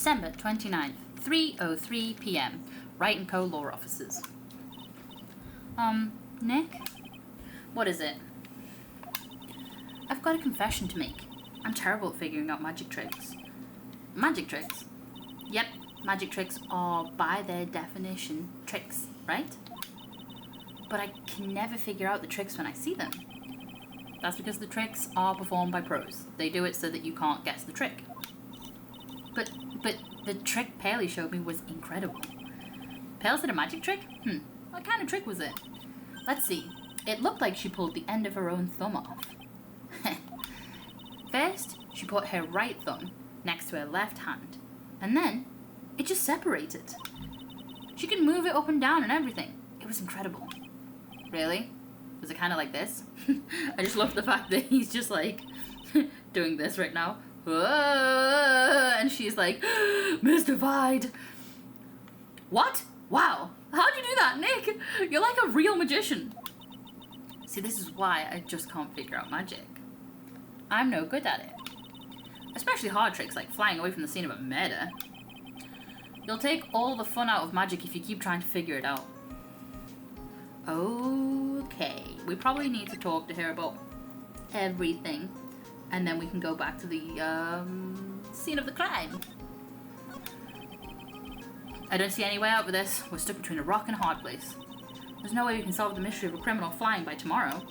December 29th, 3:03 p.m. Wright & Co. Law Offices. Nick? What is it? I've got a confession to make. I'm terrible at figuring out magic tricks. Magic tricks? Yep, magic tricks are, by their definition, tricks, right? But I can never figure out the tricks when I see them. That's because the tricks are performed by pros. They do it so that you can't guess the trick. But the trick Paley showed me was incredible. Pale said a magic trick? What kind of trick was it? Let's see. It looked like she pulled the end of her own thumb off. First, she put her right thumb next to her left hand, and then it just separated. She could move it up and down and everything. It was incredible. Really? Was it kind of like this? I just love the fact that he's just like doing this right now. And she's like, mystified. What? Wow. How'd you do that, Nick? You're like a real magician. See, this is why I just can't figure out magic. I'm no good at it. Especially hard tricks like flying away from the scene of a murder. You'll take all the fun out of magic if you keep trying to figure it out. Okay, we probably need to talk to her about everything, and then we can go back to the scene of the crime. I don't see any way out of this. We're stuck between a rock and a hard place. There's no way we can solve the mystery of a criminal flying by tomorrow.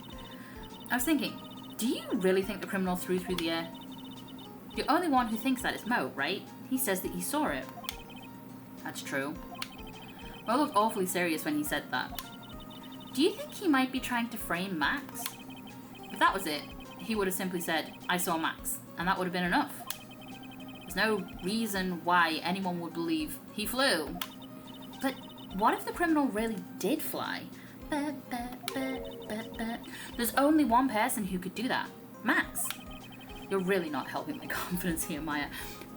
I was thinking, do you really think the criminal threw through the air? The only one who thinks that is Mo, right? He says that he saw it. That's true. Mo looked awfully serious when he said that. Do you think he might be trying to frame Max? If that was it, he would have simply said, I saw Max, and that would have been enough. There's no reason why anyone would believe he flew. But what if the criminal really did fly? There's only one person who could do that. Max. You're really not helping my confidence here, Maya.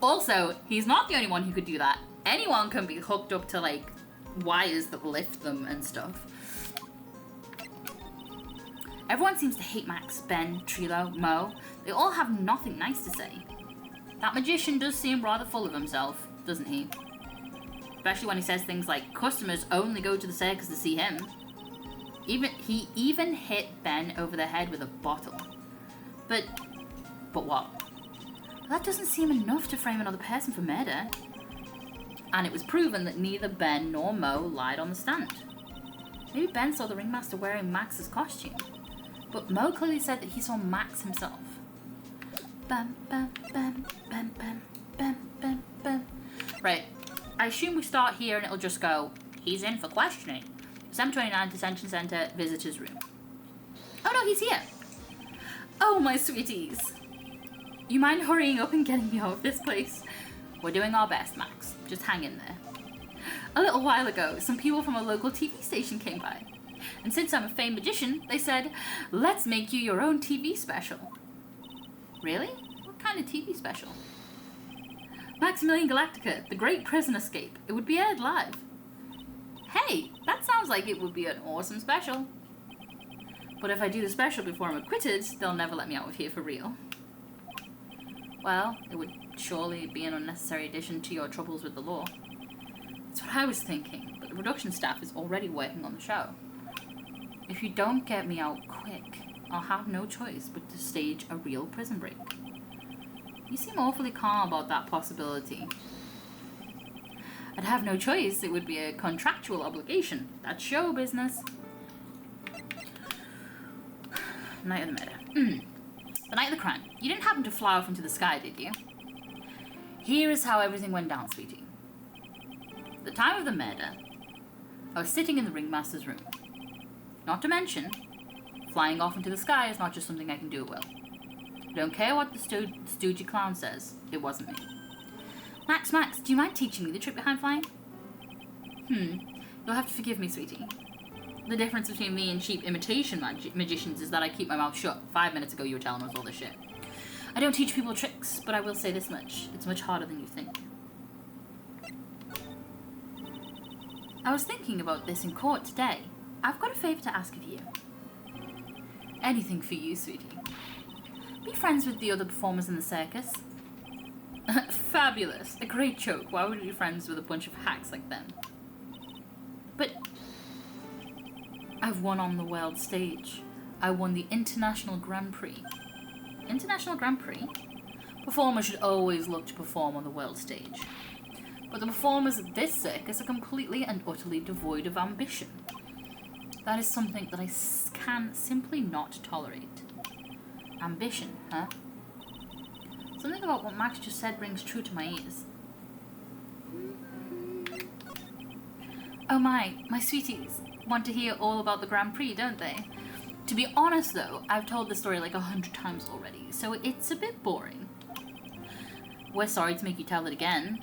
Also, he's not the only one who could do that. Anyone can be hooked up to, like, wires that lift them and stuff. Everyone seems to hate Max, Ben, Trilo, Mo. They all have nothing nice to say. That magician does seem rather full of himself, doesn't he? Especially when he says things like, customers only go to the circus to see him. He even hit Ben over the head with a bottle. But what? That doesn't seem enough to frame another person for murder. And it was proven that neither Ben nor Mo lied on the stand. Maybe Ben saw the ringmaster wearing Max's costume. But Mo clearly said that he saw Max himself. Bam, bam, bam, bam, bam, bam, bam, bam. Right. I assume we start here and it'll just go, he's in for questioning. December 29, Detention Center, Visitor's Room. Oh no, he's here. Oh, my sweeties. You mind hurrying up and getting me out of this place? We're doing our best, Max. Just hang in there. A little while ago, some people from a local TV station came by. And since I'm a famed magician, they said, let's make you your own TV special. Really? What kind of TV special? Maximilian Galactica, The Great Prison Escape. It would be aired live. Hey, that sounds like it would be an awesome special. But if I do the special before I'm acquitted, they'll never let me out of here for real. Well, it would surely be an unnecessary addition to your troubles with the law. That's what I was thinking, but the production staff is already working on the show. If you don't get me out quick, I'll have no choice but to stage a real prison break. You seem awfully calm about that possibility. I'd have no choice. It would be a contractual obligation. That's show business. Night of the murder. The night of the crime. You didn't happen to fly off into the sky, did you? Here is how everything went down, sweetie. The time of the murder, I was sitting in the ringmaster's room. Not to mention, flying off into the sky is not just something I can do at will. I don't care what the stoogy clown says. It wasn't me. Max, do you mind teaching me the trick behind flying? You'll have to forgive me, sweetie. The difference between me and cheap imitation magicians is that I keep my mouth shut. 5 minutes ago you were telling us all this shit. I don't teach people tricks, but I will say this much. It's much harder than you think. I was thinking about this in court today. I've got a favor to ask of you. Anything for you, sweetie. Be friends with the other performers in the circus. Fabulous. A great joke. Why would we be friends with a bunch of hacks like them? But I've won on the world stage. I won the International Grand Prix. International Grand Prix? Performers should always look to perform on the world stage. But the performers of this circus are completely and utterly devoid of ambition. That is something that I can simply not tolerate. Ambition, huh? Something about what Max just said rings true to my ears. Oh my sweeties want to hear all about the Grand Prix, don't they? To be honest though, I've told the story like 100 times already, so it's a bit boring. We're sorry to make you tell it again.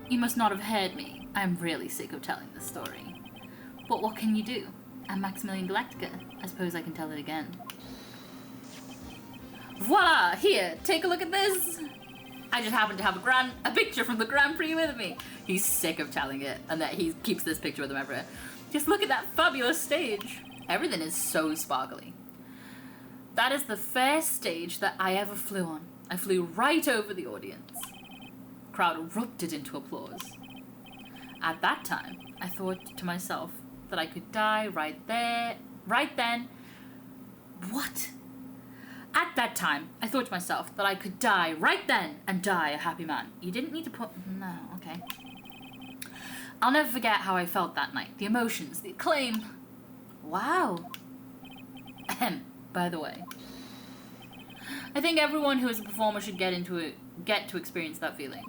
You must not have heard me. I'm really sick of telling this story. But what can you do? I'm Maximilian Galactica. I suppose I can tell it again. Voila! Here, take a look at this! I just happen to have a picture from the Grand Prix with me. He's sick of telling it, and that he keeps this picture with him everywhere. Just look at that fabulous stage. Everything is so sparkly. That is the first stage that I ever flew on. I flew right over the audience. The crowd erupted into applause. At that time, I thought to myself that I could die right then. What? At that time, I thought to myself that I could die right then and die a happy man. You didn't need to put... No, okay. I'll never forget how I felt that night. The emotions, the acclaim. Wow. Ahem, by the way. I think everyone who is a performer should get to experience that feeling.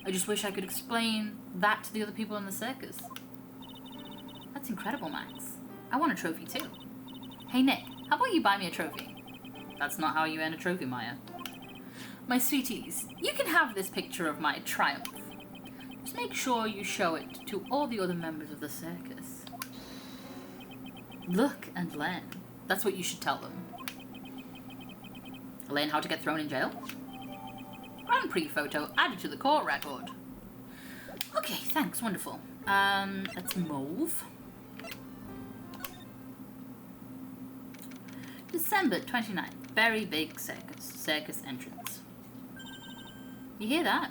I just wish I could explain that to the other people in the circus. That's incredible, Max. I want a trophy too. Hey Nick, how about you buy me a trophy? That's not how you earn a trophy, Maya. My sweeties, you can have this picture of my triumph. Just make sure you show it to all the other members of the circus. Look and learn. That's what you should tell them. Learn how to get thrown in jail? Grand Prix photo added to the court record. Okay, thanks, wonderful. Let's move. December 29th. Very big circus entrance. You hear that?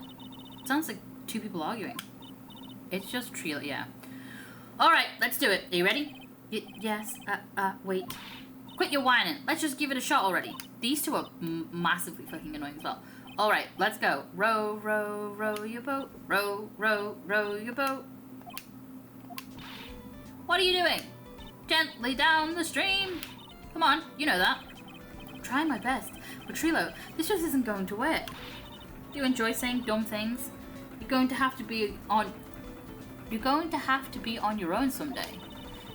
It sounds like two people arguing. It's just Trilo, yeah. Alright, let's do it. Are you ready? Yes. Wait. Quit your whining. Let's just give it a shot already. These two are massively fucking annoying as well. Alright, let's go. Row, row, row your boat. Row, row, row your boat. What are you doing? Gently down the stream. Come on, you know that. I'm trying my best. But Trilo, this just isn't going to work. Do you enjoy saying dumb things? You're going to have to be on your own someday.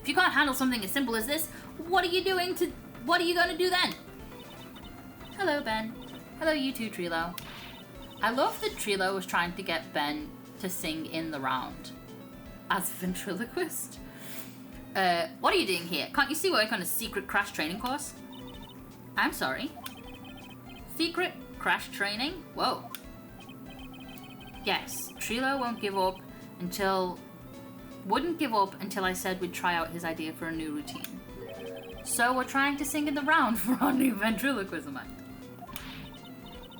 If you can't handle something as simple as this, what are you going to do then? Hello, Ben. Hello, you too, Trilo. I love that Trilo was trying to get Ben to sing in the round as a ventriloquist. What are you doing here? Can't you see we're on a secret crash training course? I'm sorry. Secret crash training? Whoa. Yes, Trilo wouldn't give up until I said we'd try out his idea for a new routine. So we're trying to sing in the round for our new ventriloquism act.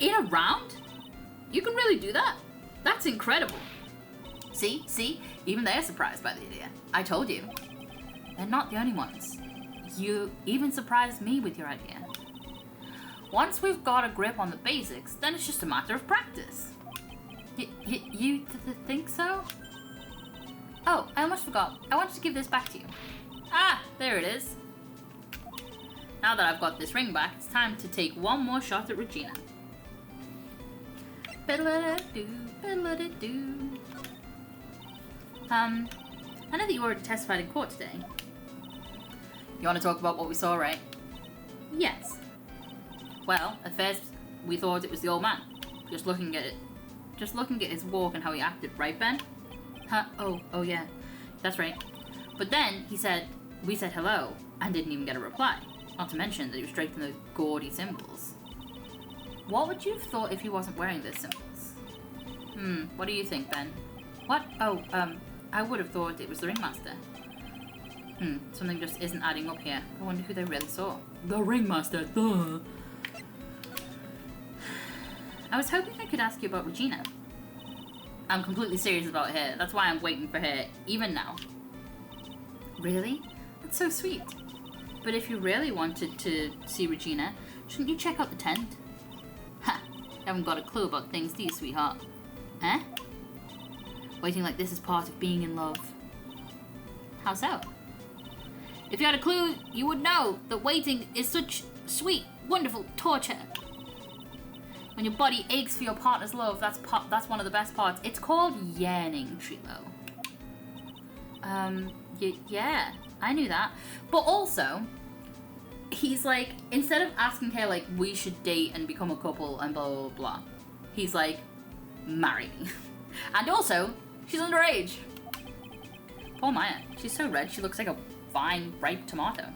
In a round? You can really do that? That's incredible. See? Even they're surprised by the idea. I told you. They're not the only ones. You even surprised me with your idea. Once we've got a grip on the basics, then it's just a matter of practice. You think so? Oh, I almost forgot. I wanted to give this back to you. Ah, there it is. Now that I've got this ring back, it's time to take one more shot at Regina. I know that you already testified in court today. You want to talk about what we saw, right? Yes. Well, at first, we thought it was the old man. Just looking at his walk and how he acted, right, Ben? Huh? Oh yeah. That's right. But then, we said hello, and didn't even get a reply. Not to mention that he was draped in those gaudy symbols. What would you have thought if he wasn't wearing those symbols? What do you think, Ben? What? Oh, I would have thought it was the ringmaster. Something just isn't adding up here. I wonder who they really saw. The ringmaster, duh. I was hoping I could ask you about Regina. I'm completely serious about her. That's why I'm waiting for her, even now. Really? That's so sweet. But if you really wanted to see Regina, shouldn't you check out the tent? Ha! You haven't got a clue about things, do you, sweetheart? Eh? Waiting like this is part of being in love. How so? If you had a clue, you would know that waiting is such sweet, wonderful torture. When your body aches for your partner's love, that's one of the best parts. It's called yearning, Trilo. Yeah, I knew that. But also, he's like, instead of asking her, like, we should date and become a couple and blah, blah, blah, he's like, marry me. And also, she's underage. Poor Maya. She's so red, she looks like a fine, ripe tomato.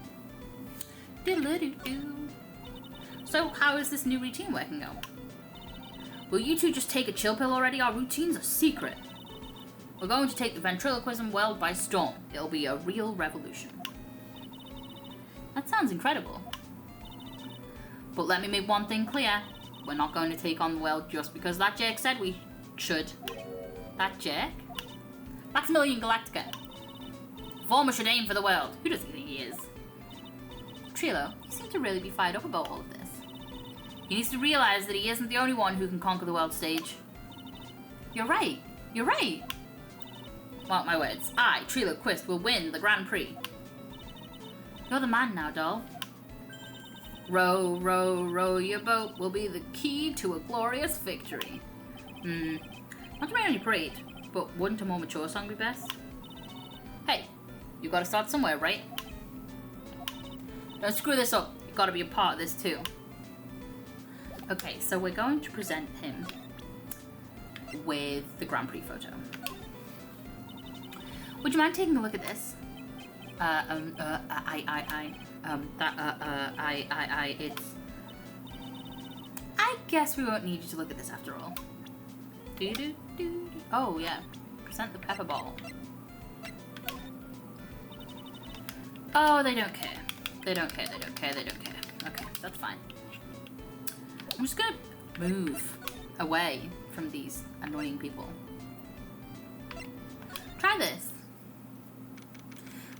Diddle-doo-doo. So, how is this new routine working out? Will you two just take a chill pill already? Our routine's a secret. We're going to take the ventriloquism world by storm. It'll be a real revolution. That sounds incredible. But let me make one thing clear. We're not going to take on the world just because that jerk said we should. That jerk? Maximilian Galactica. Former should aim for the world. Who does he think he is? Trilo, you seem to really be fired up about all of this. He needs to realize that he isn't the only one who can conquer the world stage. You're right. You're right. Mark my words. I, Trilo Quist, will win the Grand Prix. You're the man now, doll. Row, row, row your boat will be the key to a glorious victory. Not to rain on your parade, but wouldn't a more mature song be best? Hey, you gotta start somewhere, right? Don't screw this up. You gotta be a part of this too. Okay, so we're going to present him with the Grand Prix photo. Would you mind taking a look at this? It's... I guess we won't need you to look at this after all. Oh, yeah. Present the pepper ball. Oh, they don't care. They don't care, they don't care, they don't care. Okay, that's fine. I'm just gonna move away from these annoying people. Try this.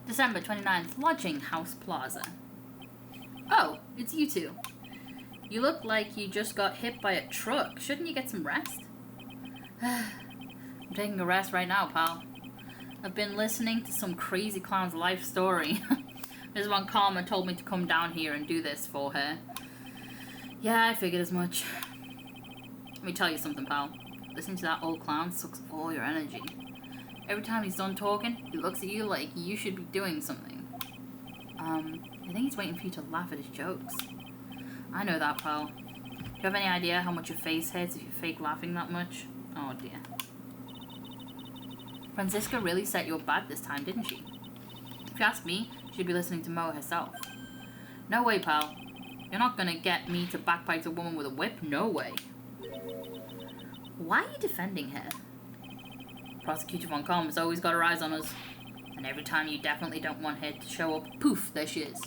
December 29th, Lodging House Plaza. Oh, it's you two. You look like you just got hit by a truck. Shouldn't you get some rest? I'm taking a rest right now, pal. I've been listening to some crazy clown's life story. Ms. Von Karma told me to come down here and do this for her. Yeah, I figured as much. Let me tell you something, pal. Listening to that old clown sucks all your energy. Every time he's done talking, he looks at you like you should be doing something. I think he's waiting for you to laugh at his jokes. I know that, pal. Do you have any idea how much your face hurts if you fake laughing that much? Oh dear. Francisca really set you up bad this time, didn't she? If you ask me, she'd be listening to Mo herself. No way, pal. You're not gonna get me to backbite a woman with a whip? No way. Why are you defending her? Prosecutor Von Karma's always got her eyes on us. And every time you definitely don't want her to show up, poof, there she is.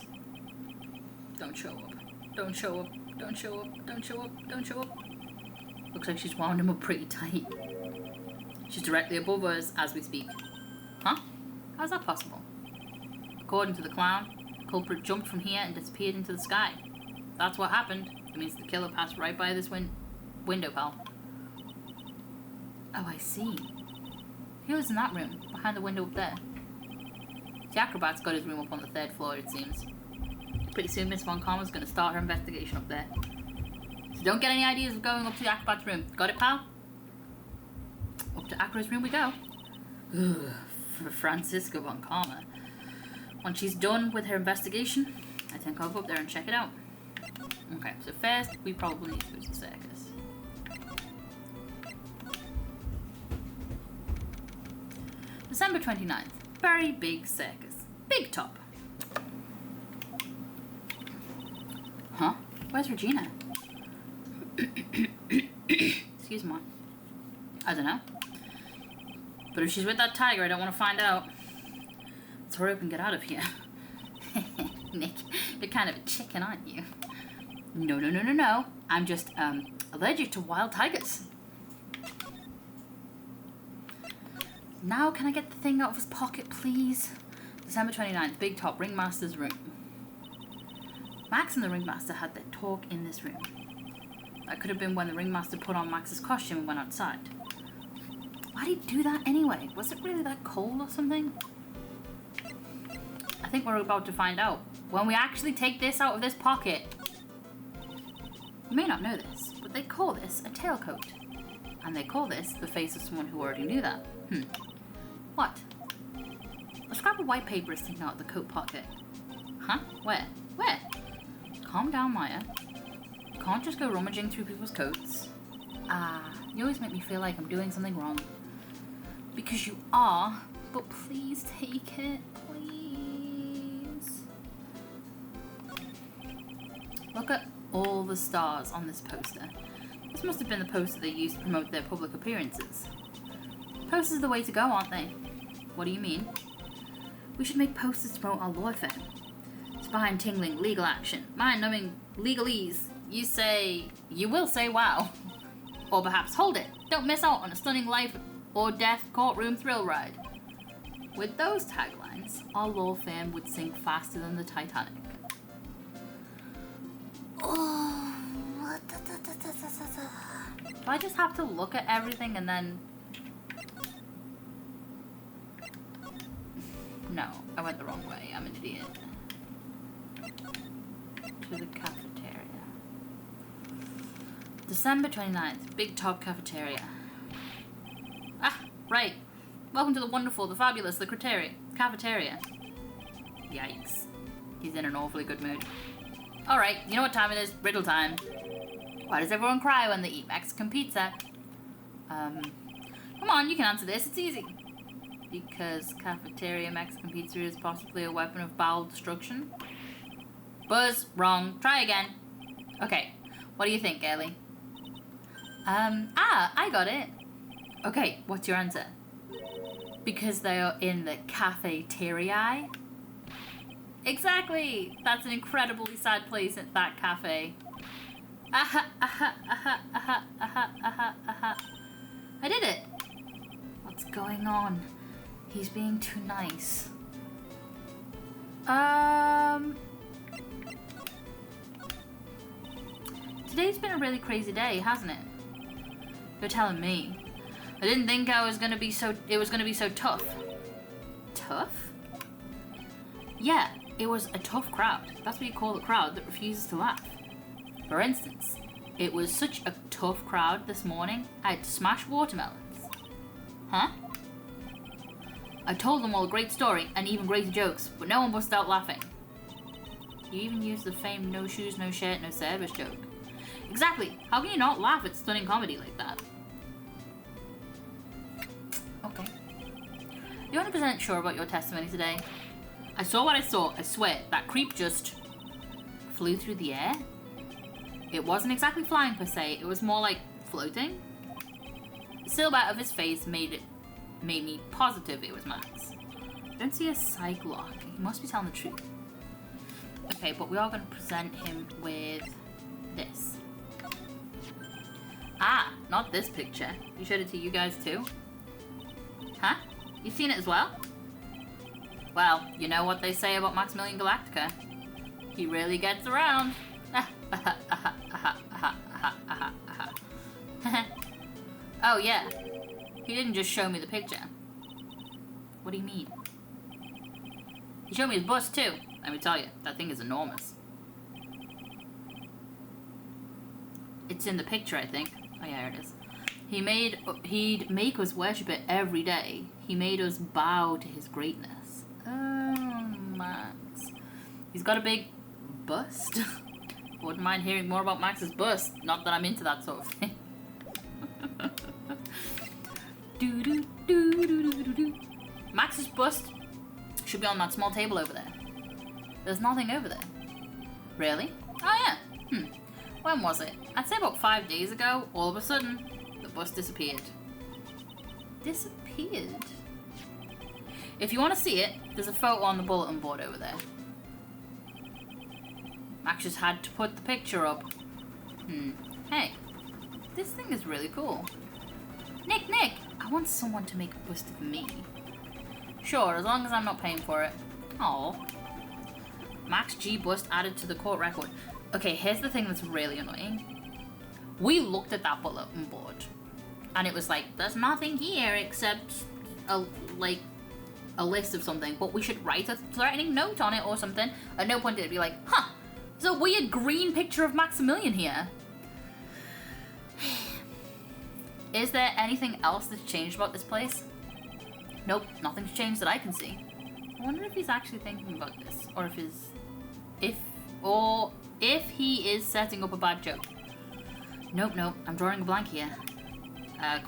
Don't show up. Don't show up. Don't show up. Don't show up. Don't show up. Looks like she's wound him up pretty tight. She's directly above us as we speak. Huh? How's that possible? According to the clown, the culprit jumped from here and disappeared into the sky. That's what happened. It means the killer passed right by this window, pal. Oh, I see. He lives in that room, behind the window up there. The acrobat's got his room up on the 3rd floor, it seems. Pretty soon, Miss Von Karma's gonna start her investigation up there. So don't get any ideas of going up to the acrobat's room. Got it, pal? Up to Acro's room we go. Ugh, for Francisca Von Karma. Once she's done with her investigation, I think I'll go up there and check it out. Okay, so first, we probably need to go to the circus. December 29th. Very big circus. Big top. Huh? Where's Regina? Excuse me. I don't know. But if she's with that tiger, I don't want to find out. Let's hurry up and get out of here. Nick, you're kind of a chicken, aren't you? No. I'm just, Allergic to wild tigers. Now can I get the thing out of his pocket, please? December 29th, Big Top, Ringmaster's room. Max and the Ringmaster had their talk in this room. That could have been when the Ringmaster put on Max's costume and went outside. Why did he do that anyway? Was it really that cold or something? I think we're about to find out when we actually take this out of this pocket. You may not know this, but they call this a tailcoat. And they call this the face of someone who already knew that. What? A scrap of white paper is taken out of the coat pocket. Huh? Where? Where? Calm down, Maya. You can't just go rummaging through people's coats. You always make me feel like I'm doing something wrong. Because you are, but please take it, please. Look at all the stars on this poster. This must have been the poster they used to promote their public appearances. Posters are the way to go, aren't they? What do you mean? We should make posters to promote our law firm. Spine-tingling legal action, mind-numbing legalese. You will say wow. Or perhaps hold it. Don't miss out on a stunning life or death courtroom thrill ride. With those taglines, our law firm would sink faster than the Titanic. Oh, do I just have to look at everything and then... No, I went the wrong way. I'm an idiot. To the cafeteria. December 29th, Big Top Cafeteria. Ah, right. Welcome to the wonderful, the fabulous, the cafeteria. Yikes. He's in an awfully good mood. Alright, you know what time it is? Riddle time. Why does everyone cry when they eat Mexican pizza? Come on, you can answer this. It's easy. Because cafeteria Mexican pizza is possibly a weapon of bowel destruction? Buzz, wrong. Try again. Okay, what do you think, Ellie? I got it. Okay, what's your answer? Because they are in the cafeteria? Exactly! That's an incredibly sad place at that cafe. I did it! What's going on? He's being too nice. Today's been a really crazy day, hasn't it? You're telling me. I didn't think it was gonna be so tough. Tough? Yeah, it was a tough crowd. That's what you call a crowd that refuses to laugh. For instance, it was such a tough crowd this morning, I had to smash watermelons. Huh? I told them all a great story and even greater jokes, but no one busted out laughing. You even used the famed no shoes, no shirt, no service joke. Exactly. How can you not laugh at stunning comedy like that? Okay. You 100% sure about your testimony today? I saw what I saw. I swear. That creep just flew through the air. It wasn't exactly flying per se. It was more like floating. The silhouette of his face made me positive it was Max. I don't see a psych lock. He must be telling the truth. Okay, but we are going to present him with this. Ah, not this picture. You showed it to you guys too? Huh? You've seen it as well? Well, you know what they say about Maximilian Galactica. He really gets around. Oh yeah. He didn't just show me the picture. What do you mean? He showed me his bust too. Let me tell you, that thing is enormous. It's in the picture, I think. Oh yeah, here it is. He'd make us worship it every day. He made us bow to his greatness. Oh, Max. He's got a big bust. Wouldn't mind hearing more about Max's bust. Not that I'm into that sort of thing. Max's bust should be on that small table over there. There's nothing over there. Really? Oh yeah. When was it? I'd say about 5 days ago. All of a sudden, the bust disappeared. Disappeared? If you want to see it, there's a photo on the bulletin board over there. Max just had to put the picture up. Hey, This thing is really cool. Nick! I want someone to make a bust of me. Sure, as long as I'm not paying for it. Oh. Max G bust added to the court record. Okay, here's the thing that's really annoying. We looked at that bulletin board, and it was like, there's nothing here except a list of something, but we should write a threatening note on it or something. At no point did it be like, huh, there's a weird green picture of Maximilian here. Is there anything else that's changed about this place? Nope, nothing's changed that I can see. I wonder if he's actually thinking about this, or if he is setting up a bad joke. Nope, I'm drawing a blank here.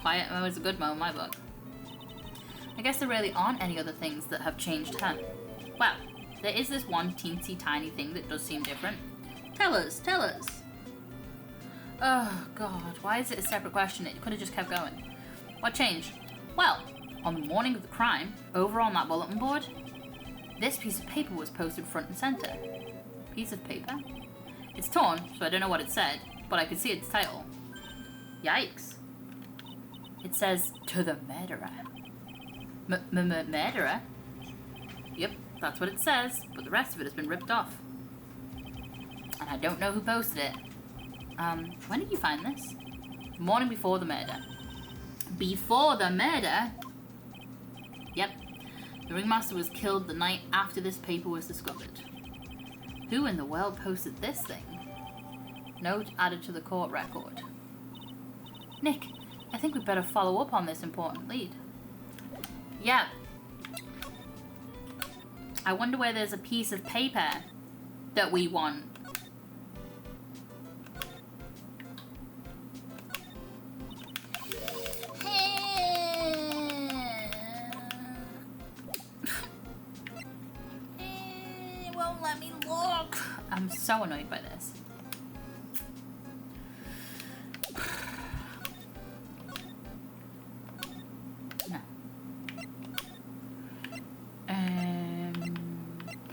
Quiet Mo is a good Mo in my book. I guess there really aren't any other things that have changed, huh? Well, there is this one teensy tiny thing that does seem different. Tell us. Oh god, why is it a separate question? It could have just kept going. What changed? Well, on the morning of the crime, over on that bulletin board, this piece of paper was posted front and center. Piece of paper? It's torn, so I don't know what it said, but I could see its title. Yikes. It says, "To the murderer." Murderer? Yep, that's what it says, but the rest of it has been ripped off. And I don't know who posted it. When did you find this? The morning before the murder. Before the murder? Yep. The ringmaster was killed the night after this paper was discovered. Who in the world posted this thing? Note added to the court record. Nick, I think we'd better follow up on this important lead. Yeah. I wonder where there's a piece of paper that we want. It won't let me look. I'm so annoyed by this.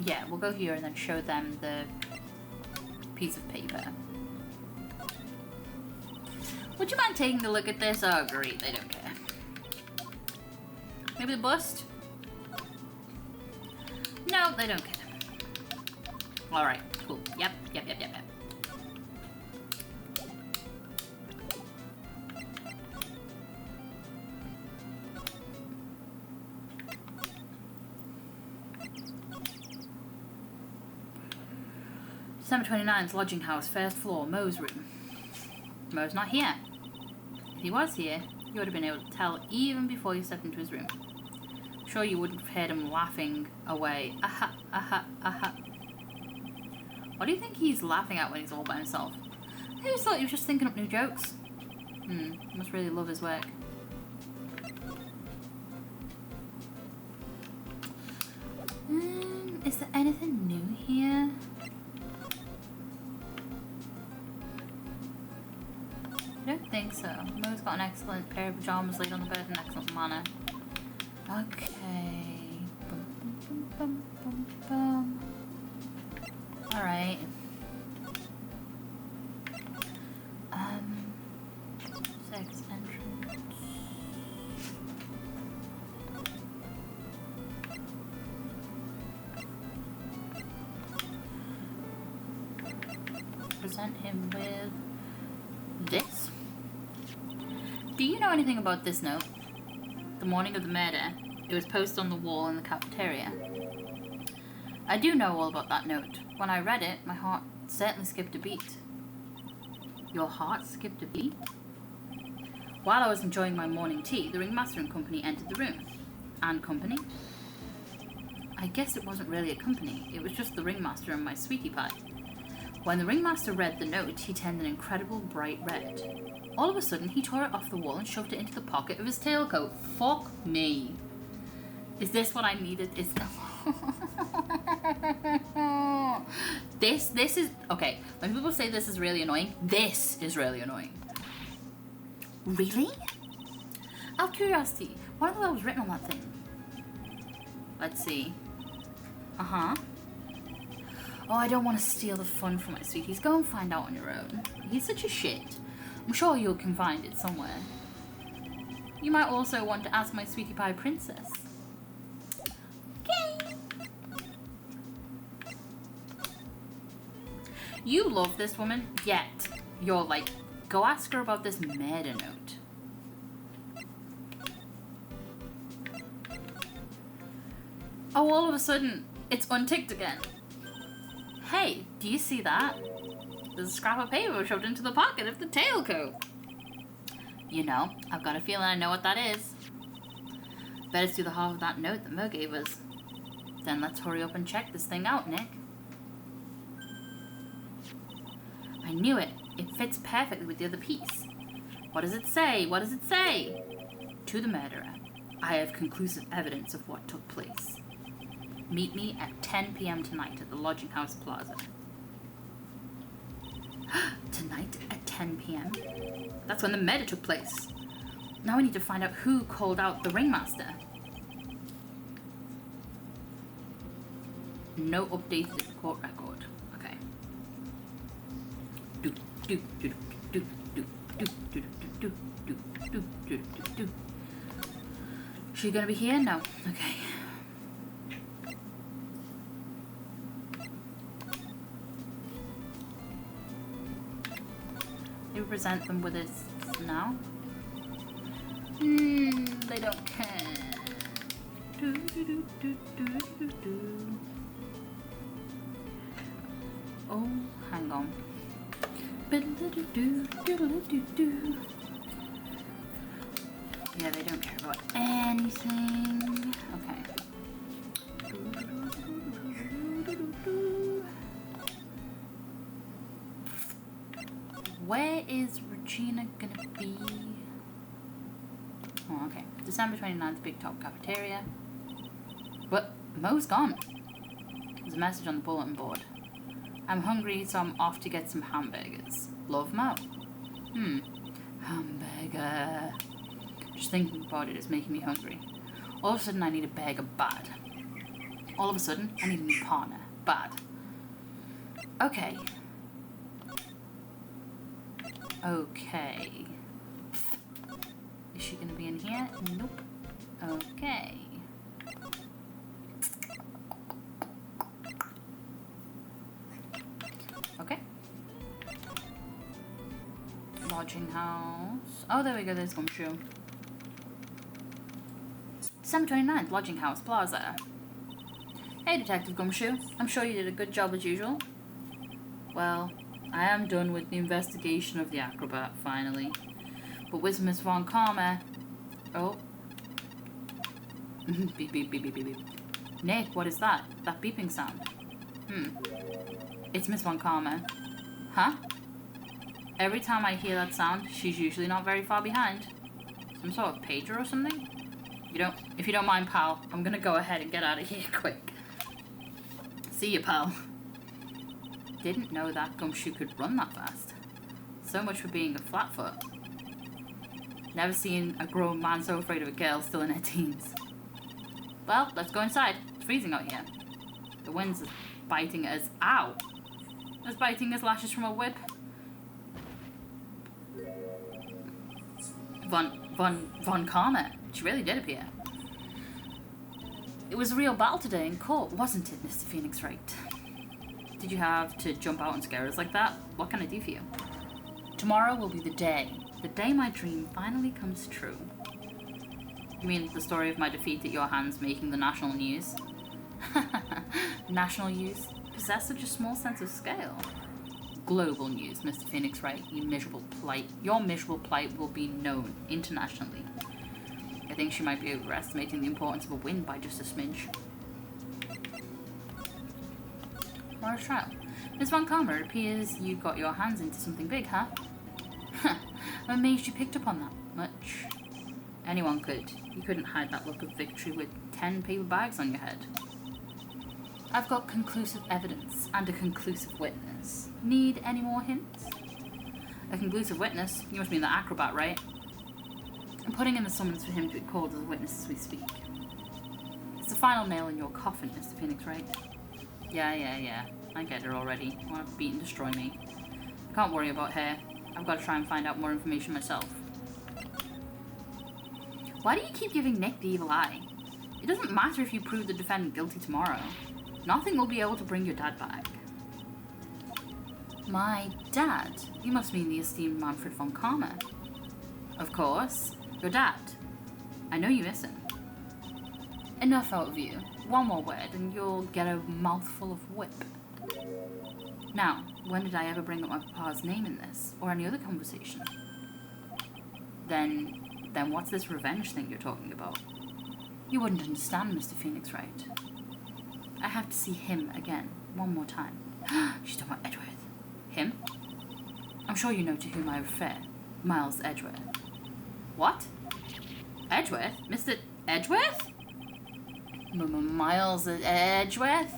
Yeah, we'll go here and then show them the piece of paper. Would you mind taking a look at this? Oh, great, they don't care. Maybe the bust? No, they don't care. Alright, cool. Yep. 29's lodging house, first floor, Mo's room. Mo's not here. If he was here, you would have been able to tell even before you stepped into his room. Sure, you wouldn't have heard him laughing away. Aha. What do you think he's laughing at when he's all by himself? I always thought he was just thinking up new jokes. Must really love his work. Is there anything new here? I don't think so. Mo's got an excellent pair of pajamas laid on the bed in excellent manner. Okay. Bum. Alright. Sex entrance. Present him with this. Do you know anything about this note? The morning of the murder, it was posted on the wall in the cafeteria. I do know all about that note. When I read it, my heart certainly skipped a beat. Your heart skipped a beat? While I was enjoying my morning tea, the ringmaster and company entered the room. And company? I guess it wasn't really a company. It was just the ringmaster and my sweetie pie. When the ringmaster read the note, he turned an incredible bright red. All of a sudden, he tore it off the wall and shoved it into the pocket of his tailcoat. Fuck me. Is this what I needed? This is... Okay, when people say this is really annoying, this is really annoying. Really? Out of curiosity, what the hell was written on that thing? Let's see. Oh, I don't want to steal the fun from my sweeties. Go and find out on your own. He's such a shit. I'm sure you can find it somewhere. You might also want to ask my sweetie pie princess. Okay. You love this woman, yet you're like, go ask her about this murder note. Oh, all of a sudden, it's unticked again. Hey, do you see that? There's a scrap of paper shoved into the pocket of the tailcoat. You know, I've got a feeling I know what that is. Bet it's to the half of that note that Mo gave us. Then let's hurry up and check this thing out, Nick. I knew it. It fits perfectly with the other piece. What does it say? What does it say? To the murderer, I have conclusive evidence of what took place. Meet me at 10 p.m. tonight at the Lodging House Plaza. Tonight at 10 p.m.? That's when the murder took place. Now we need to find out who called out the ringmaster. No updated court record. Okay. She gonna be here? No. Okay. You present them with this now? They don't care. Oh, hang on. Yeah, they don't care about anything. Okay. Where is Regina gonna be? Oh, okay. December 29th, Big Top Cafeteria. But Mo's gone. There's a message on the bulletin board. I'm hungry, so I'm off to get some hamburgers. Love, Mo. Hamburger. Just thinking about it is making me hungry. All of a sudden, I need a burger bad. All of a sudden, I need a new partner. Bad. Okay. Okay. Is she gonna be in here? Nope. Okay. Okay. Lodging house. Oh, there we go, there's Gumshoe. December 29th, Lodging House Plaza. Hey, Detective Gumshoe. I'm sure you did a good job as usual. Well, I am done with the investigation of the acrobat, finally. But with Miss Von Karma... Oh. Beep, beep, beep, beep, beep, beep. Nick, what is that? That beeping sound. It's Miss Von Karma. Huh? Every time I hear that sound, she's usually not very far behind. Some sort of pager or something? If you don't mind, pal, I'm gonna go ahead and get out of here quick. See you, pal. Didn't know that Gumshoe could run that fast. So much for being a flatfoot. Never seen a grown man so afraid of a girl still in her teens. Well, let's go inside. It's freezing out here. The wind's biting at us. Ow! It's biting us lashes from a whip. Von Karma. She really did appear. It was a real battle today in court, wasn't it, Mr. Phoenix Wright? Did you have to jump out and scare us like that? What can I do for you? Tomorrow will be the day my dream finally comes true. You mean the story of my defeat at your hands making the national news? National news? Possess such a small sense of scale. Global news, Mr. Phoenix Wright, you miserable plight. Your miserable plight will be known internationally. I think she might be overestimating the importance of a win by just a smidge. Tomorrow's trial. Miss Von Karma, it appears you got your hands into something big, huh? I'm amazed you picked up on that much. Anyone could. You couldn't hide that look of victory with 10 paper bags on your head. I've got conclusive evidence and a conclusive witness. Need any more hints? A conclusive witness? You must mean the acrobat, right? I'm putting in the summons for him to be called as a witness as we speak. It's the final nail in your coffin, Mr. Phoenix Wright. Yeah. I get her already. You want to beat and destroy me. Can't worry about her. I've got to try and find out more information myself. Why do you keep giving Nick the evil eye? It doesn't matter if you prove the defendant guilty tomorrow. Nothing will be able to bring your dad back. My dad? You must mean the esteemed Manfred von Karma. Of course. Your dad. I know you miss him. Enough out of you. One more word and you'll get a mouthful of whip. Now, when did I ever bring up my papa's name in this, or any other conversation? Then what's this revenge thing you're talking about? You wouldn't understand, Mr. Phoenix, right? I have to see him again, one more time. She's talking about Edgeworth. Him? I'm sure you know to whom I refer. Miles Edgeworth. What? Edgeworth? Mr. Edgeworth? Miles Edgeworth?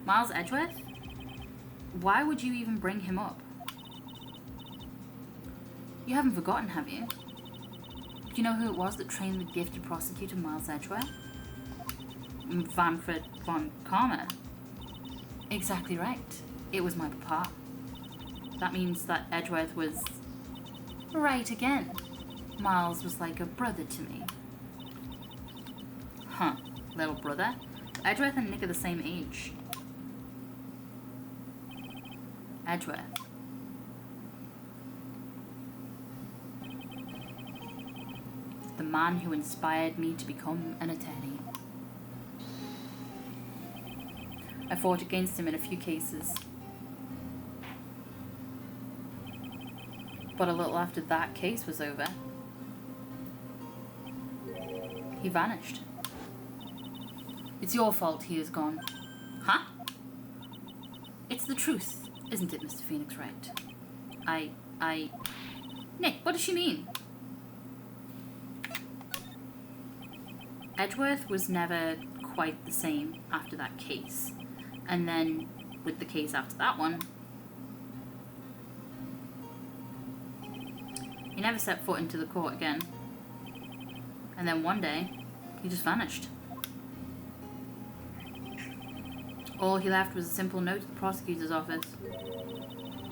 Miles Edgeworth? Why would you even bring him up? You haven't forgotten, have you? Do you know who it was that trained the gifted prosecutor Miles Edgeworth? Manfred von Karma. Exactly right. It was my papa. That means that Edgeworth was right again. Miles was like a brother to me. Huh, little brother? Edgeworth and Nick are the same age. Edgeworth. The man who inspired me to become an attorney. I fought against him in a few cases. But a little after that case was over, he vanished. It's your fault he is gone. Huh? It's the truth, isn't it, Mr. Phoenix Wright? Nick, what does she mean? Edgeworth was never quite the same after that case. And then, with the case after that one, he never set foot into the court again. And then one day, he just vanished. All he left was a simple note to the prosecutor's office.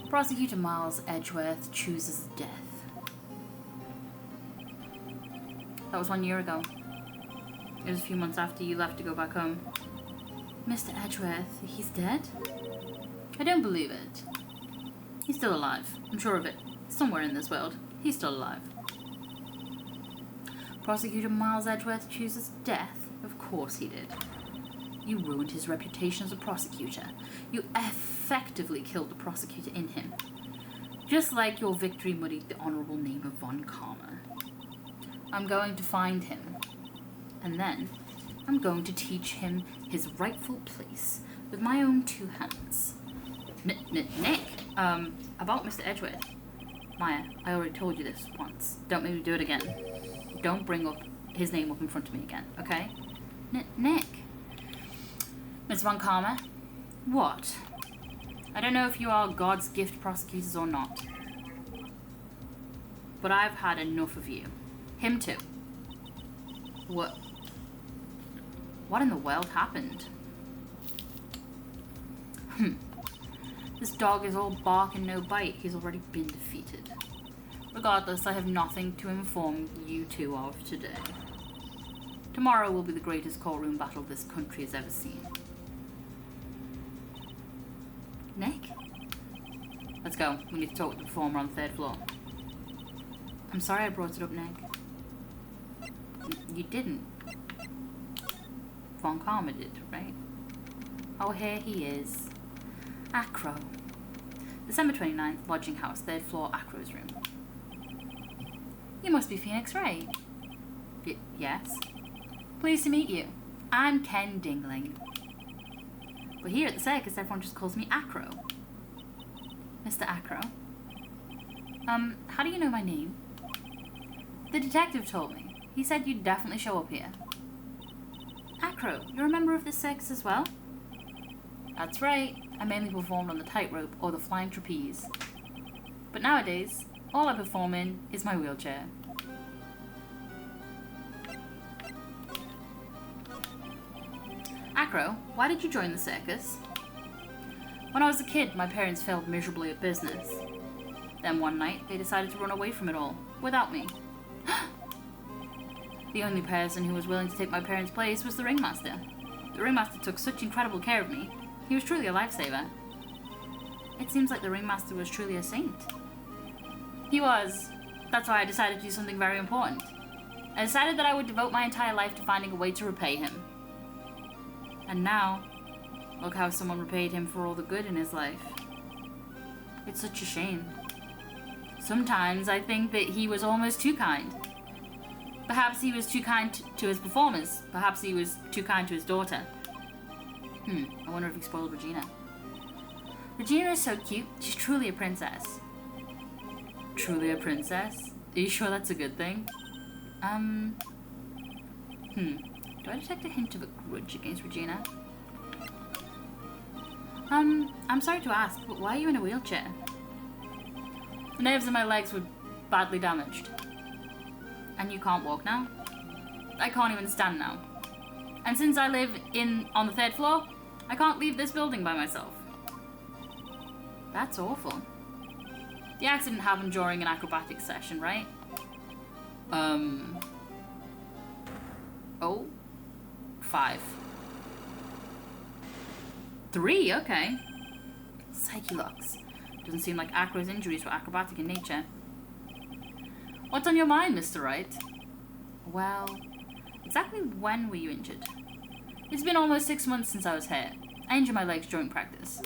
Prosecutor Miles Edgeworth chooses death. That was 1 year ago. It was a few months after you left to go back home. Mr. Edgeworth, he's dead? I don't believe it. He's still alive. I'm sure of it. Somewhere in this world, he's still alive. Prosecutor Miles Edgeworth chooses death? Of course he did. You ruined his reputation as a prosecutor. You effectively killed the prosecutor in him. Just like your victory muddied the honorable name of von Karma. I'm going to find him. And then, I'm going to teach him his rightful place with my own two hands. Nick, about Mr. Edgeworth. Maya, I already told you this once. Don't make me do it again. Don't bring up his name up in front of me again, okay? Nick. Miss von Karma? What? I don't know if you are God's gift prosecutors or not. But I've had enough of you. Him too. What in the world happened? This dog is all bark and no bite. He's already been defeated. Regardless, I have nothing to inform you two of today. Tomorrow will be the greatest courtroom battle this country has ever seen. Nick? Let's go. We need to talk with the performer on the 3rd floor. I'm sorry I brought it up, Nick. You didn't. Von Karma did, right? Oh, here he is. Acro. December 29th, lodging house, 3rd floor, Acro's room. You must be Phoenix Wright. Yes. Pleased to meet you. I'm Ken Dingling. But here at the circus, everyone just calls me Acro. Mr. Acro? How do you know my name? The detective told me. He said you'd definitely show up here. Acro, you're a member of this circus as well? That's right. I mainly performed on the tightrope or the flying trapeze. But nowadays, all I perform in is my wheelchair. Acro, why did you join the circus? When I was a kid, my parents failed miserably at business. Then one night, they decided to run away from it all, without me. The only person who was willing to take my parents' place was the ringmaster. The ringmaster took such incredible care of me. He was truly a lifesaver. It seems like the ringmaster was truly a saint. He was. That's why I decided to do something very important. I decided that I would devote my entire life to finding a way to repay him. And now, look how someone repaid him for all the good in his life. It's such a shame. Sometimes I think that he was almost too kind. Perhaps he was too kind to his performers. Perhaps he was too kind to his daughter. I wonder if he spoiled Regina. Regina is so cute. She's truly a princess. Truly a princess? Are you sure that's a good thing? Do I detect a hint of a grudge against Regina? I'm sorry to ask, but why are you in a wheelchair? The nerves in my legs were badly damaged. And you can't walk now? I can't even stand now. And since I live on the 3rd floor, I can't leave this building by myself. That's awful. The accident happened during an acrobatics session, right? Oh. 5. 3, okay. Psyche-locks. Doesn't seem like Acro's injuries were acrobatic in nature. What's on your mind, Mr. Wright? Well, exactly when were you injured? It's been almost 6 months since I was hit. I injured my legs during practice.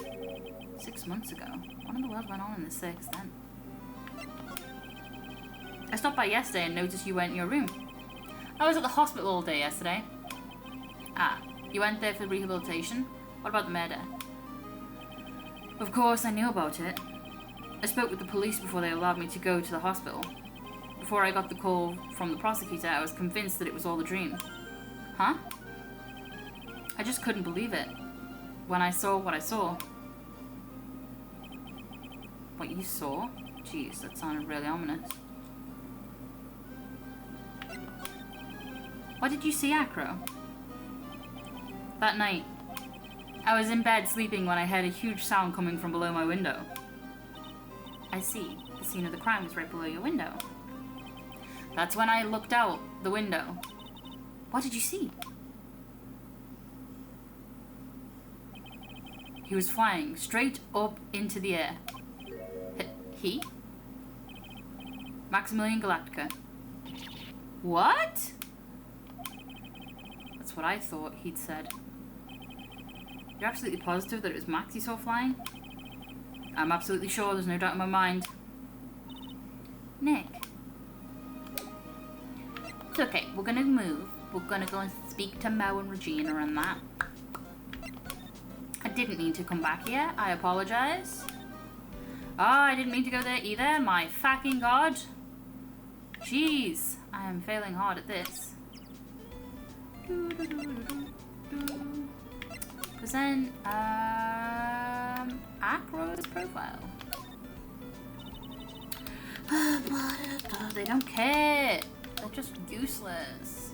6 months ago? What in the world went on in the 6th then? I stopped by yesterday and noticed you weren't in your room. I was at the hospital all day yesterday. Ah, you went there for rehabilitation? What about the murder? Of course, I knew about it. I spoke with the police before they allowed me to go to the hospital. Before I got the call from the prosecutor, I was convinced that it was all a dream. Huh? I just couldn't believe it. When I saw what I saw. What you saw? Jeez, that sounded really ominous. What did you see, Acro? That night, I was in bed sleeping when I heard a huge sound coming from below my window. I see. The scene of the crime was right below your window. That's when I looked out the window. What did you see? He was flying straight up into the air. He? Maximilian Galactica. What? That's what I thought he'd said. You're absolutely positive that it was Max you saw flying? I'm absolutely sure, there's no doubt in my mind. Nick. It's okay, we're gonna move. We're gonna go and speak to Mo and Regina and that. I didn't mean to come back here. I apologize. Oh, I didn't mean to go there either. My fucking god. Jeez, I am failing hard at this. Present Acro's profile. They don't care. They're just useless.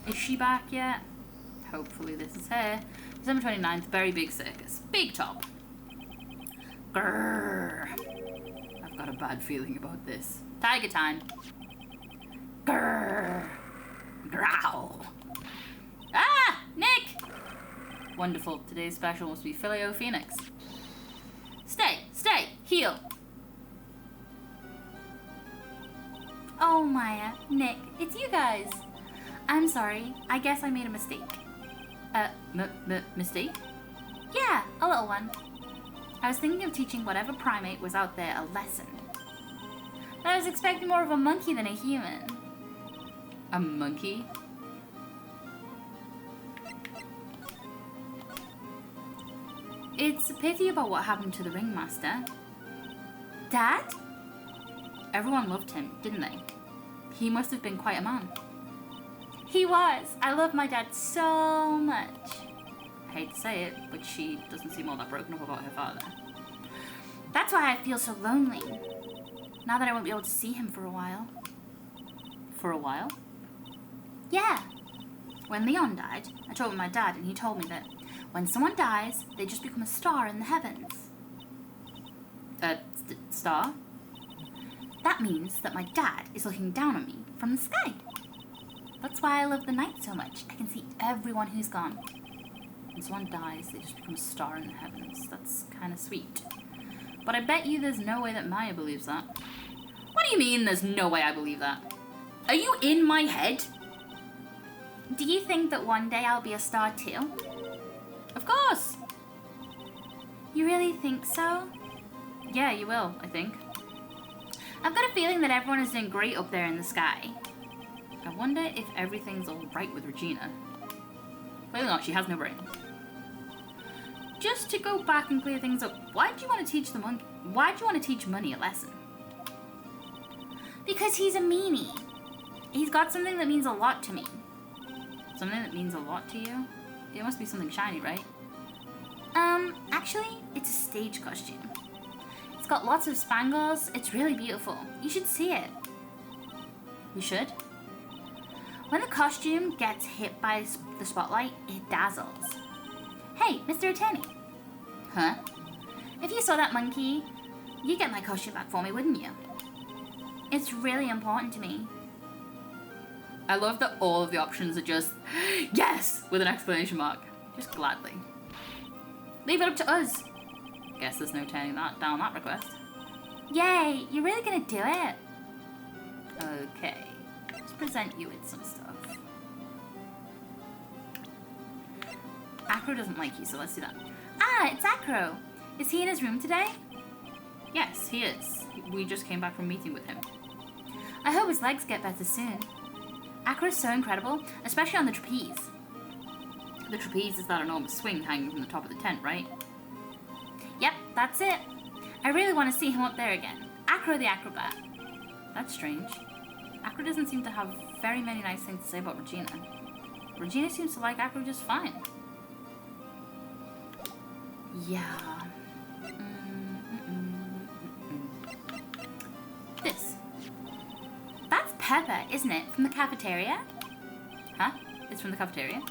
Is she back yet? Hopefully this is her. December 29th, very big circus. Big top. Grrr. I've got a bad feeling about this. Tiger time. Grrr. Growl. Ah! Nick! Wonderful. Today's special must be Filet-O Phoenix. Stay! Stay! Heal! Oh, Maya. Nick. It's you guys. I'm sorry. I guess I made a mistake. Mistake? Yeah, a little one. I was thinking of teaching whatever primate was out there a lesson. I was expecting more of a monkey than a human. A monkey? It's a pity about what happened to the ringmaster. Dad? Everyone loved him, didn't they? He must have been quite a man. He was. I love my dad so much. I hate to say it, but she doesn't seem all that broken up about her father. That's why I feel so lonely. Now that I won't be able to see him for a while. For a while? Yeah. When Leon died, I talked with my dad and he told me that when someone dies, they just become a star in the heavens. A star? That means that my dad is looking down on me from the sky. That's why I love the night so much. I can see everyone who's gone. When someone dies, they just become a star in the heavens. That's kind of sweet. But I bet you there's no way that Maya believes that. What do you mean there's no way I believe that? Are you in my head? Do you think that one day I'll be a star too? Of course. You really think so? Yeah, you will, I think. I've got a feeling that everyone is doing great up there in the sky. I wonder if everything's all right with Regina. Clearly not, she has no brain. Just to go back and clear things up, why do you want to teach Money a lesson? Because he's a meanie. He's got something that means a lot to me. Something that means a lot to you? It must be something shiny, right? Actually, it's a stage costume. It's got lots of spangles. It's really beautiful. You should see it. We should? When the costume gets hit by the spotlight, it dazzles. Hey, Mr. Attorney. Huh? If you saw that monkey, you'd get my costume back for me, wouldn't you? It's really important to me. I love that all of the options are just, yes, with an exclamation mark. Just gladly. Leave it up to us. Guess there's no turning down that request. Yay, you're really gonna do it? Okay, let's present you with some stuff. Acro doesn't like you, so let's do that. Ah, it's Acro. Is he in his room today? Yes, he is. We just came back from meeting with him. I hope his legs get better soon. Acro is so incredible, especially on the trapeze. The trapeze is that enormous swing hanging from the top of the tent, right? Yep, that's it. I really want to see him up there again. Acro the acrobat. That's strange. Acro doesn't seem to have very many nice things to say about Regina. Regina seems to like Acro just fine. Yeah. This. That's Pepper, isn't it? From the cafeteria? Huh? It's from the cafeteria?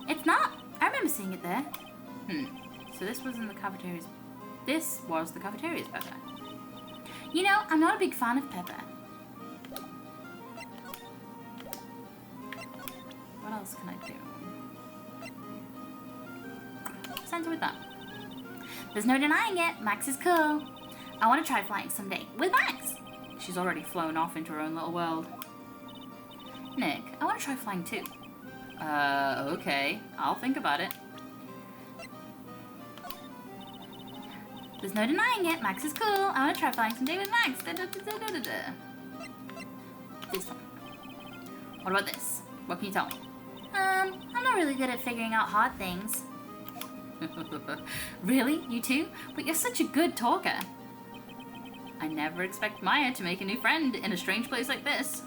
It's not. I remember seeing it there. So this was in the cafeteria's... This was the cafeteria's Pepper. You know, I'm not a big fan of Pepper. What else can I do? Let's enter with that. There's no denying it. Max is cool. I want to try flying someday. With Max! She's already flown off into her own little world. Nick, I want to try flying too. Okay. I'll think about it. There's no denying it. Max is cool. I want to try flying someday with Max. Da, da, da, da, da, da. This one. What about this? What can you tell me? I'm not really good at figuring out hard things. Really? You too? But you're such a good talker. I never expect Maya to make a new friend in a strange place like this.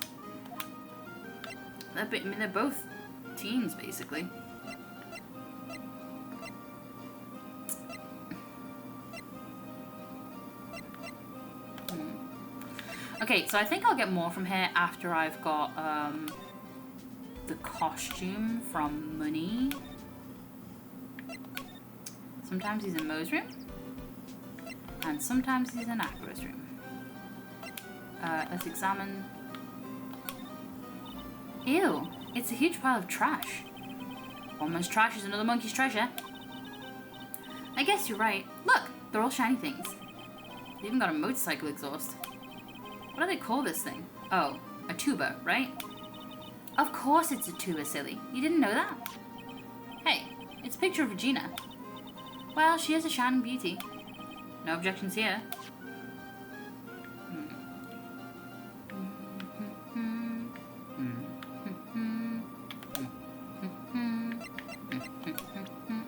I mean, they're both teens, basically. Okay, so I think I'll get more from here after I've got the costume from Money. Sometimes he's in Mo's room, and sometimes he's in Acro's room. Let's examine. Ew, it's a huge pile of trash. One man's trash is another monkey's treasure. I guess you're right. Look, they're all shiny things. They even got a motorcycle exhaust. What do they call this thing? Oh, a tuba, right? Of course it's a tuba, silly. You didn't know that? Hey, it's a picture of Regina. Well, she is a shining beauty. No objections here.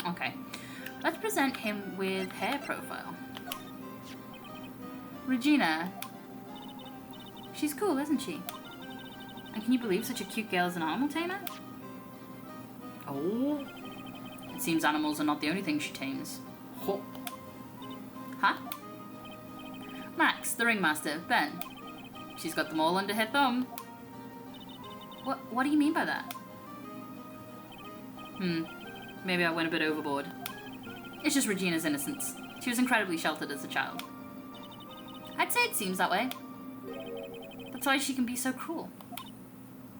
Okay, let's present him with hair profile. Regina. She's cool, isn't she? And can you believe such a cute girl is an animal tamer? Oh. It seems animals are not the only thing she tames. Huh? Max, the ringmaster, Ben. She's got them all under her thumb. What do you mean by that? Maybe I went a bit overboard. It's just Regina's innocence. She was incredibly sheltered as a child. I'd say it seems that way. That's why she can be so cruel.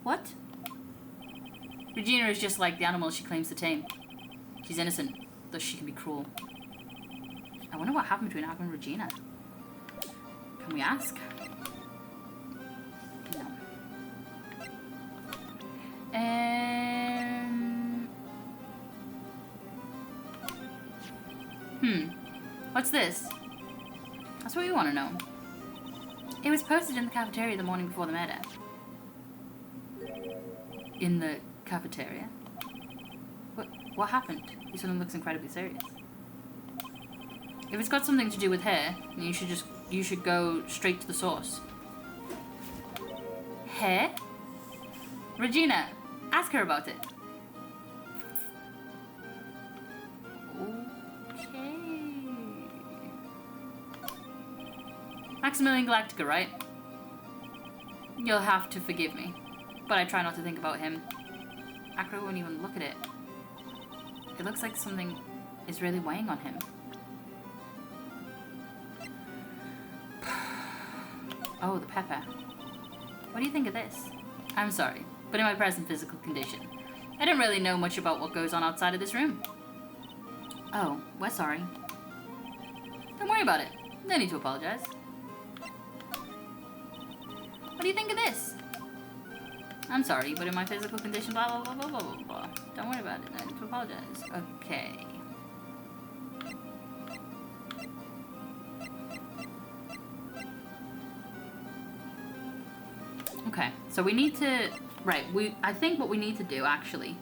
What? Regina is just like the animals she claims to tame. She's innocent, thus she can be cruel. I wonder what happened between Aqua and Regina. Can we ask? No. What's this? That's what we want to know. It was posted in the cafeteria the morning before the murder. In the cafeteria? What happened? He suddenly looks incredibly serious. If it's got something to do with hair, then you should go straight to the source. Hair? Regina, ask her about it. Okay. Maximilian Galactica, right? You'll have to forgive me, but I try not to think about him. Acro won't even look at it. It looks like something is really weighing on him. Oh, the pepper. What do you think of this? I'm sorry, but in my present physical condition, I don't really know much about what goes on outside of this room. Oh, we're sorry. Don't worry about it. No need to apologize. What do you think of this? I'm sorry, but in my physical condition, blah, blah, blah, blah, blah, blah, blah. Don't worry about it. No need to apologize. Okay. Okay, so we need to, right, I think what we need to do, actually,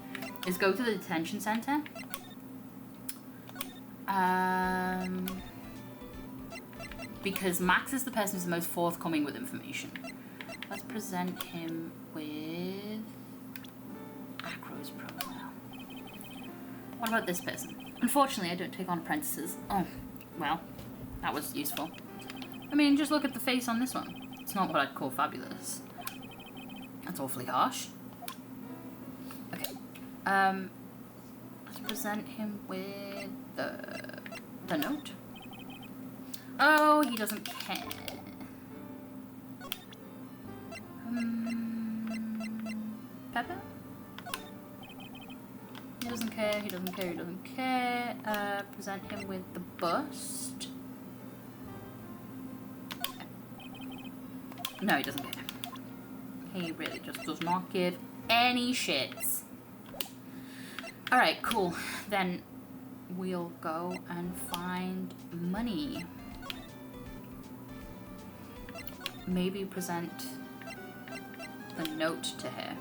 is go to the detention center. Because Max is the person who's the most forthcoming with information. Let's present him with Acro's profile. What about this person? Unfortunately, I don't take on apprentices. Oh, well, that was useful. I mean, just look at the face on this one. It's not what I'd call fabulous. That's awfully harsh. Okay. Let's present him with the note. Oh, he doesn't care. Pepper? He doesn't care, he doesn't care, he doesn't care. Present him with the bust. No, he doesn't care. He really just does not give any shits. Alright, cool. Then we'll go and find money. Maybe present the note to her.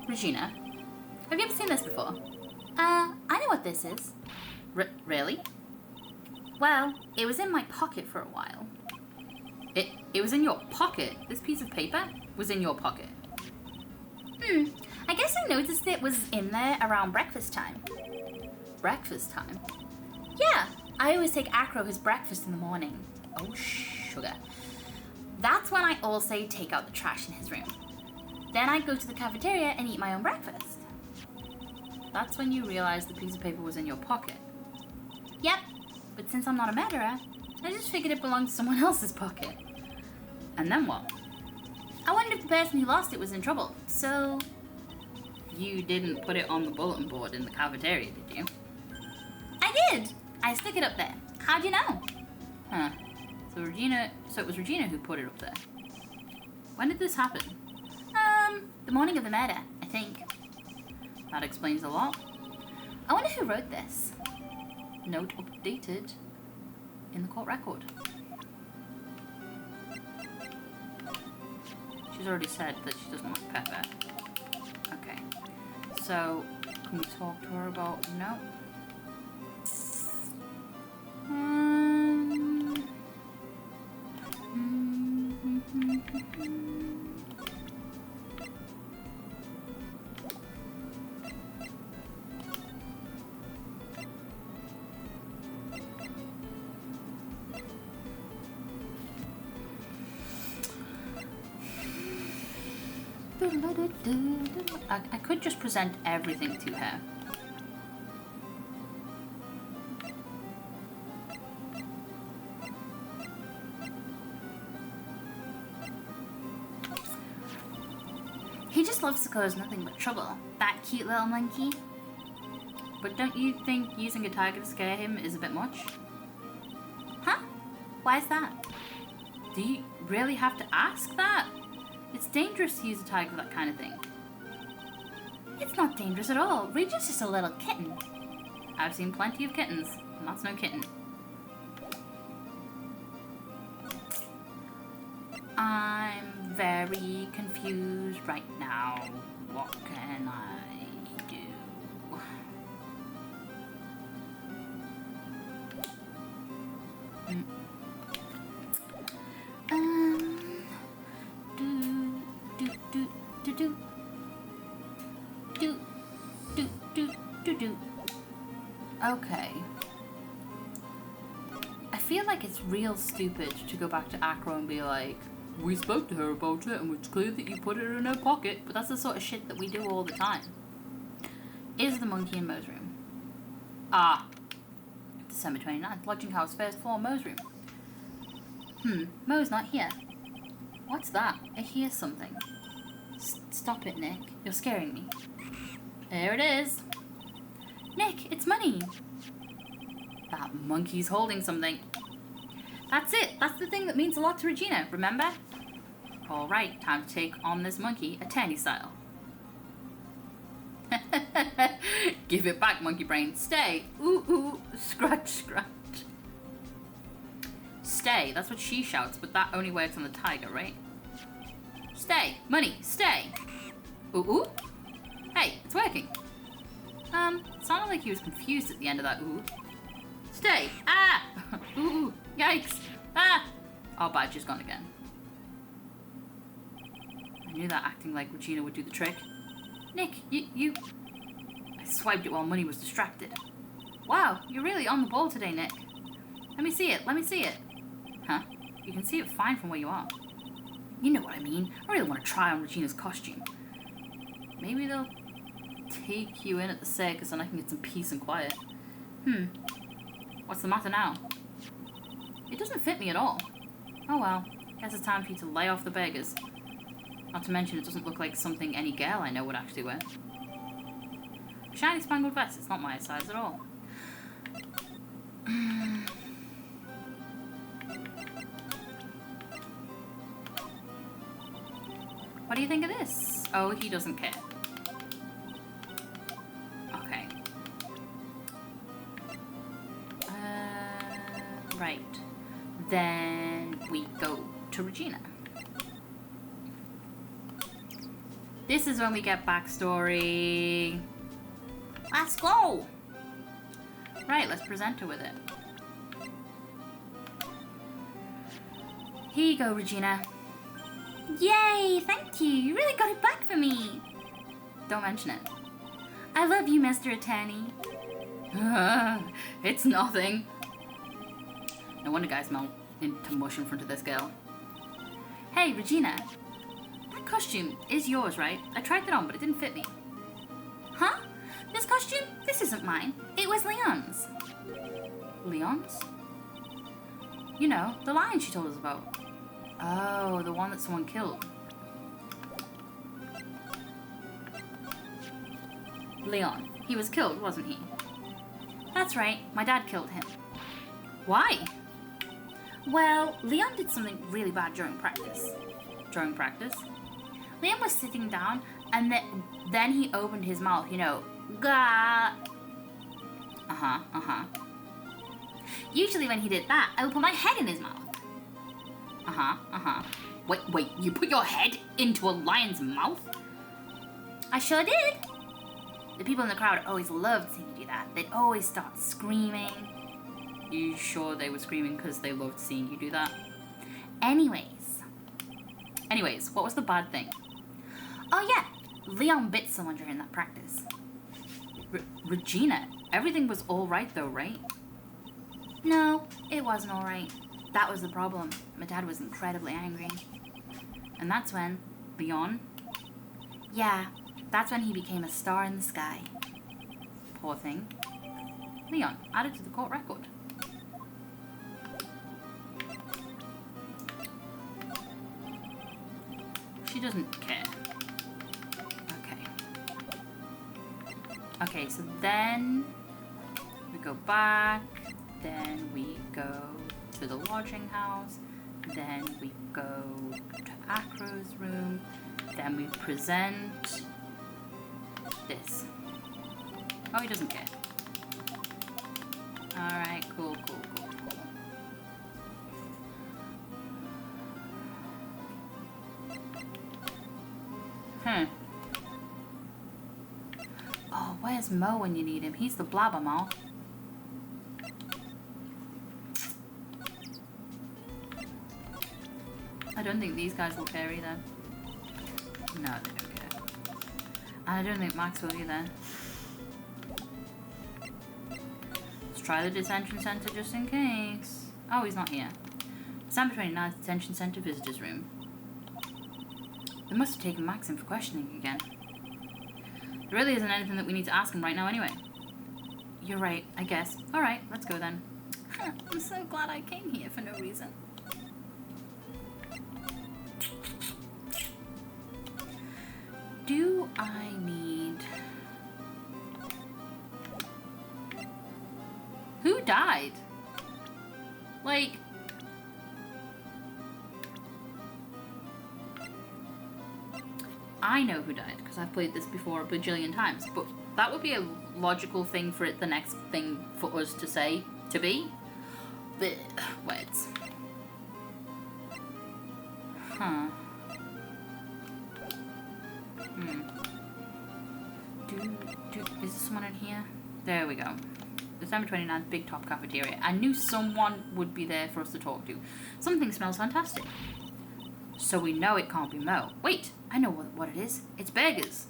Regina, have you ever seen this before? I know what this is. Really? Well, it was in my pocket for a while. It was in your pocket? This piece of paper was in your pocket? I guess I noticed it was in there around breakfast time. Breakfast time? Yeah, I always take Acro his breakfast in the morning. Oh, sugar. That's when I also take out the trash in his room. Then I go to the cafeteria and eat my own breakfast. That's when you realize the piece of paper was in your pocket. Yep, but since I'm not a murderer, I just figured it belonged to someone else's pocket. And then what? I wondered if the person who lost it was in trouble, so... You didn't put it on the bulletin board in the cafeteria, did you? I did! I stuck it up there. How'd you know? Huh. So it was Regina who put it up there. When did this happen? The morning of the murder, I think. That explains a lot. I wonder who wrote this. Note updated in the court record. She's already said that she doesn't like pepper. Okay. So, can we talk to her about... No. Doesn't I could just present everything to her. He just loves to cause nothing but trouble. That cute little monkey. But don't you think using a tiger to scare him is a bit much? Huh? Why is that? Do you really have to ask that? It's dangerous to use a tiger for that kind of thing. It's not dangerous at all. Regis is just a little kitten. I've seen plenty of kittens, and that's no kitten. I'm very confused right now. What can I do? Okay. I feel like it's real stupid to go back to Acro and be like, we spoke to her about it and it's clear that you put it in her pocket, but that's the sort of shit that we do all the time. Is the monkey in Mo's room? Ah. December 29th, lodging house, first floor, Mo's room. Mo's not here. What's that? I hear something. Stop it, Nick. You're scaring me. There it is. Nick, it's money. That monkey's holding something. That's it. That's the thing that means a lot to Regina, remember? Alright, time to take on this monkey, attorney style. Give it back, monkey brain. Stay. Ooh, ooh. Scratch, scratch. Stay. That's what she shouts, but that only works on the tiger, right? Stay. Money. Stay. Ooh, ooh. Hey, it's working. Sounded like he was confused at the end of that ooh. Stay. Ah! Ooh, yikes. Ah! Oh, badger's gone again. I knew that acting like Regina would do the trick. Nick, you... I swiped it while Money was distracted. Wow, you're really on the ball today, Nick. Let me see it. Let me see it. Huh? You can see it fine from where you are. You know what I mean. I really want to try on Regina's costume. Maybe they'll take you in at the circus and I can get some peace and quiet. What's the matter now? It doesn't fit me at all. Oh well, guess it's time for you to lay off the burgers. Not to mention it doesn't look like something any girl I know would actually wear. Shiny spangled vest, it's not my size at all. What do you think of this? Oh, he doesn't care. Okay. Right. Then we go to Regina. This is when we get backstory. Let's go! Right, let's present her with it. Here you go, Regina. Yay, thank you. You really got it back for me. Don't mention it. I love you, Mr. Attorney. It's nothing. No wonder guys melt into mush in front of this girl. Hey, Regina. That costume is yours, right? I tried it on, but it didn't fit me. Huh? This costume? This isn't mine. It was Leon's. Leon's? You know, the lion she told us about. Oh, the one that someone killed. Leon. He was killed, wasn't he? That's right. My dad killed him. Why? Well, Leon did something really bad during practice. During practice? Leon was sitting down and then he opened his mouth, you know. Gah! Usually when he did that, I would put my head in his mouth. Wait, you put your head into a lion's mouth? I sure did. The people in the crowd always loved seeing you do that. They'd always start screaming. You sure they were screaming because they loved seeing you do that? Anyways, what was the bad thing? Oh yeah, Leon bit someone during that practice. Regina, everything was all right though, right? No, it wasn't all right. That was the problem. My dad was incredibly angry. And that's when Leon, Yeah, that's when he became a star in the sky. Poor thing. Leon, added to the court record. She doesn't care. Okay, so then we go back, then we go to the lodging house, then we go to Acro's room, then we present this. Oh, he doesn't care. Alright, cool. Oh, where's Mo when you need him? He's the blabbermouth. I don't think these guys will care either. No, they don't care. And I don't think Max will either. Let's try the detention center just in case. Oh, he's not here. December 29th, detention center visitors room. They must have taken Max in for questioning again. There really isn't anything that we need to ask him right now anyway. You're right, I guess. Alright, let's go then. I'm so glad I came here for no reason. Do I need... Who died? Like... I know who died, because I've played this before a bajillion times, but that would be a logical thing for it, the next thing for us to say, to be. The words. Huh. Is there someone in here? There we go. December 29th, Big Top Cafeteria. I knew someone would be there for us to talk to. Something smells fantastic. So we know it can't be Mo. Wait, I know what it is. It's burgers.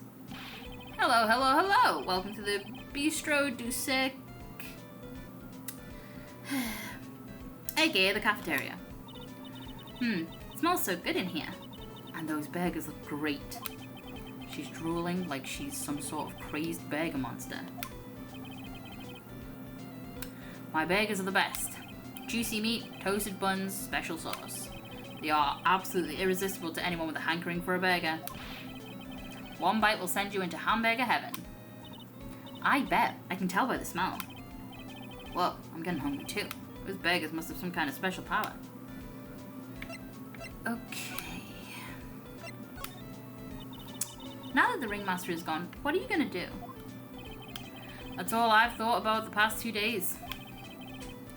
Hello. Welcome to the Bistro du Sec. aka the cafeteria. It smells so good in here. And those burgers look great. She's drooling like she's some sort of crazed burger monster. My burgers are the best. Juicy meat, toasted buns, special sauce. They are absolutely irresistible to anyone with a hankering for a burger. One bite will send you into hamburger heaven. I bet. I can tell by the smell. Whoa, I'm getting hungry too. Those burgers must have some kind of special power. Okay. Now that the ringmaster is gone, what are you gonna do? That's all I've thought about the past 2 days.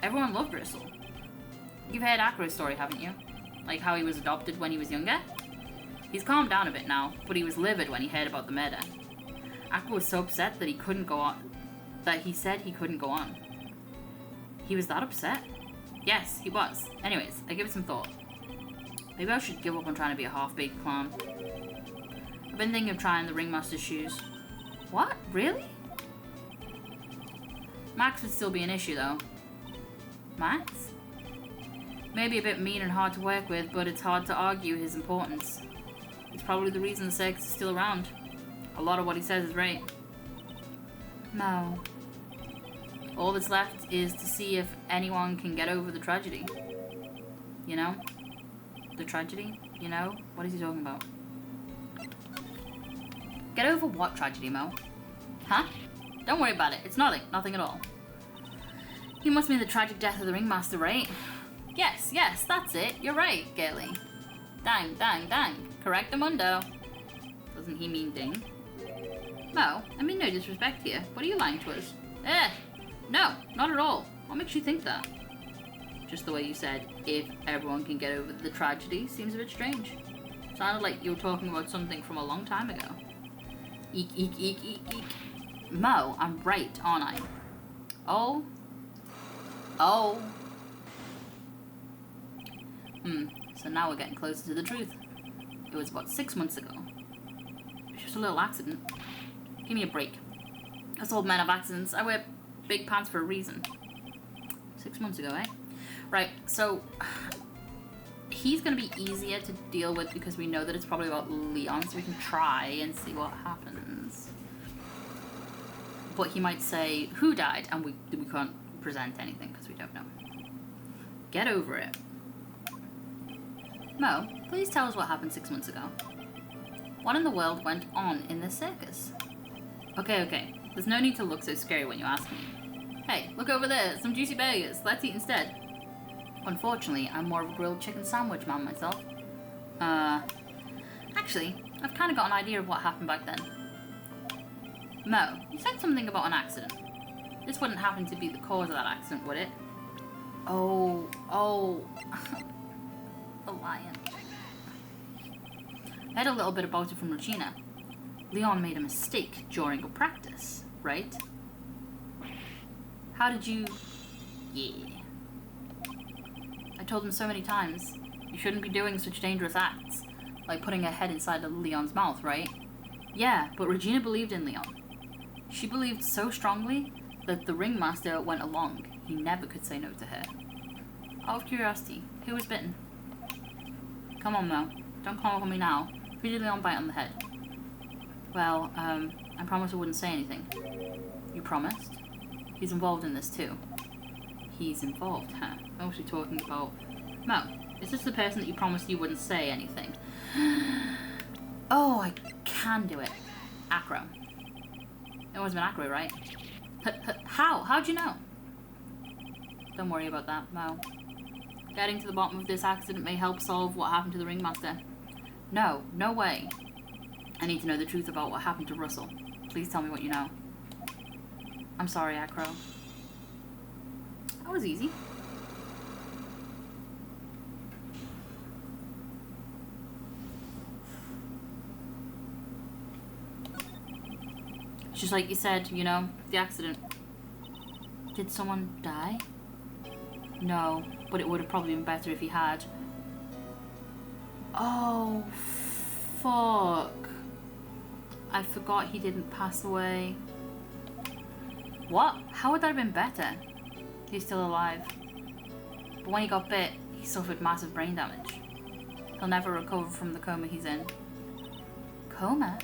Everyone loved Gristle. You've heard Acro's story, haven't you? Like how he was adopted when he was younger? He's calmed down a bit now, but he was livid when he heard about the murder. Acro was so upset that he couldn't go on, that he said he couldn't go on. He was that upset? Yes, he was. Anyways, I give it some thought. Maybe I should give up on trying to be a half-baked clown. I've been thinking of trying the ringmaster's shoes. What? Really? Max would still be an issue, though. Max? Maybe a bit mean and hard to work with, but it's hard to argue his importance. It's probably the reason the circus is still around. A lot of what he says is right. No. All that's left is to see if anyone can get over the tragedy. You know? The tragedy? You know? What is he talking about? Get over what tragedy, Mo? Huh? Don't worry about it. It's nothing. Nothing at all. He must mean the tragic death of the ringmaster, right? Yes, that's it. You're right, girly. Dang. Correctamundo. Doesn't he mean ding? Mo, I mean no disrespect here. What are you lying to us? No, not at all. What makes you think that? Just the way you said, if everyone can get over the tragedy, seems a bit strange. Sounded like you were talking about something from a long time ago. Eek. Mo, I'm right, aren't I? Oh. So now we're getting closer to the truth. It was about 6 months ago. It was just a little accident. Give me a break. Us old men have accidents. I wear big pants for a reason. 6 months ago, eh? Right, so... he's going to be easier to deal with because we know that it's probably about Leon, so we can try and see what happens. But he might say, who died? And we can't present anything because we don't know. Get over it. Mo, please tell us what happened 6 months ago. What in the world went on in this circus? Okay. There's no need to look so scary when you ask me. Hey, look over there. Some juicy burgers. Let's eat instead. Unfortunately, I'm more of a grilled chicken sandwich man myself. Actually, I've kind of got an idea of what happened back then. Mo, you said something about an accident. This wouldn't happen to be the cause of that accident, would it? Oh. The lion. I heard a little bit about it from Regina. Leon made a mistake during a practice, right? How did you... Yeah. I told him so many times, you shouldn't be doing such dangerous acts, like putting her head inside of Leon's mouth, right? Yeah, but Regina believed in Leon. She believed so strongly that the ringmaster went along. He never could say no to her. Out of curiosity, who was bitten? Come on, Mo. Don't call on me now. Who did Leon bite on the head? Well, I promised I wouldn't say anything. You promised? He's involved in this too. He's involved, huh? Mostly talking about... Mo, is this the person that you promised you wouldn't say anything? Oh, I can do it. Acro. It must have been Acro, right? How? How'd you know? Don't worry about that, Mo. Getting to the bottom of this accident may help solve what happened to the ringmaster. No way. I need to know the truth about what happened to Russell. Please tell me what you know. I'm sorry, Acro. That was easy. Just like you said, you know, the accident. Did someone die? No, but it would have probably been better if he had. Oh, fuck. I forgot he didn't pass away. What? How would that have been better? He's still alive. But when he got bit, he suffered massive brain damage. He'll never recover from the coma he's in. Coma?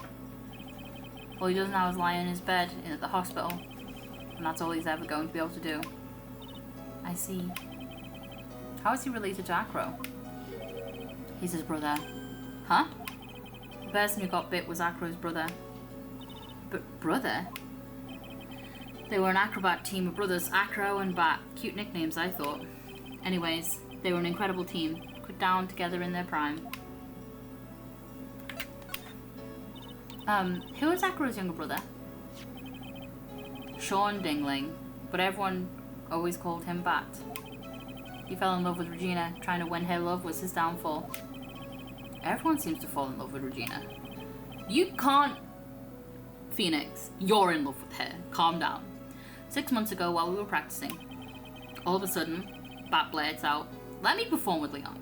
All he does now is lie in his bed at the hospital. And that's all he's ever going to be able to do. I see. How is he related to Acro? He's his brother. Huh? The person who got bit was Acro's brother. But brother? They were an acrobat team of brothers, Acro and Bat. Cute nicknames, I thought. Anyways, they were an incredible team, put down together in their prime. Who was Acro's younger brother? Sean Dingling, but everyone always called him Bat. He fell in love with Regina, trying to win her love was his downfall. Everyone seems to fall in love with Regina. You can't... Phoenix, you're in love with her. Calm down. 6 months ago, while we were practicing, all of a sudden, Bat blurts out, "Let me perform with Leon."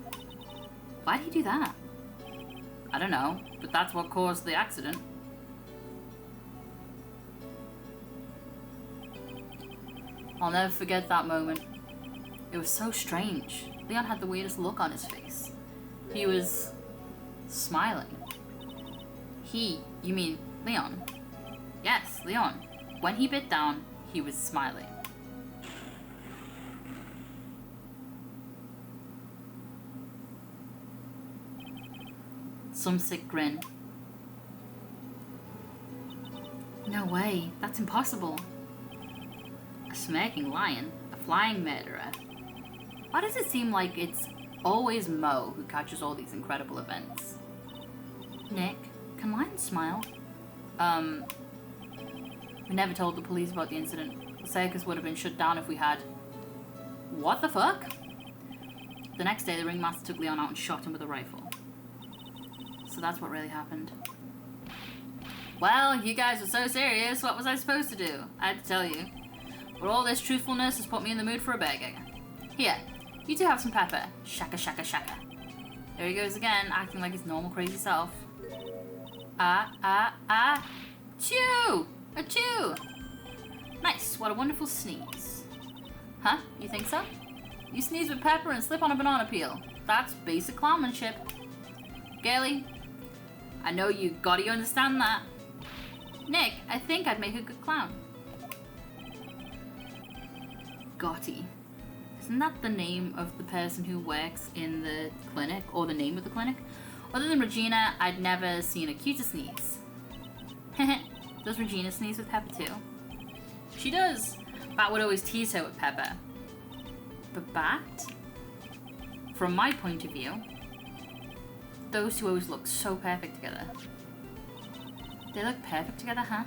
Why did he do that? I don't know, but that's what caused the accident. I'll never forget that moment. It was so strange. Leon had the weirdest look on his face. He was smiling. You mean Leon? Yes, Leon. When he bit down, he was smiling. Some sick grin. No way, that's impossible. A smirking lion? A flying murderer? Why does it seem like it's always Mo who catches all these incredible events? Nick, can lions smile? We never told the police about the incident. The circus would have been shut down if we had. What the fuck? The next day, the ringmaster took Leon out and shot him with a rifle. So that's what really happened. Well, you guys were so serious, what was I supposed to do? I had to tell you. But all this truthfulness has put me in the mood for a burger. Here, you two have some pepper. Shaka shaka shaka. There he goes again, acting like his normal crazy self. Chew! Achoo! Nice, what a wonderful sneeze. Huh? You think so? You sneeze with pepper and slip on a banana peel. That's basic clownmanship. Gaily, I know you gotta understand that. Nick, I think I'd make a good clown. Gotti. Isn't that the name of the person who works in the clinic, or the name of the clinic? Other than Regina, I'd never seen a cuter sneeze. Does Regina sneeze with Pepper too? She does. Bat would always tease her with Pepper. But Bat, from my point of view, those two always look so perfect together. They look perfect together, huh?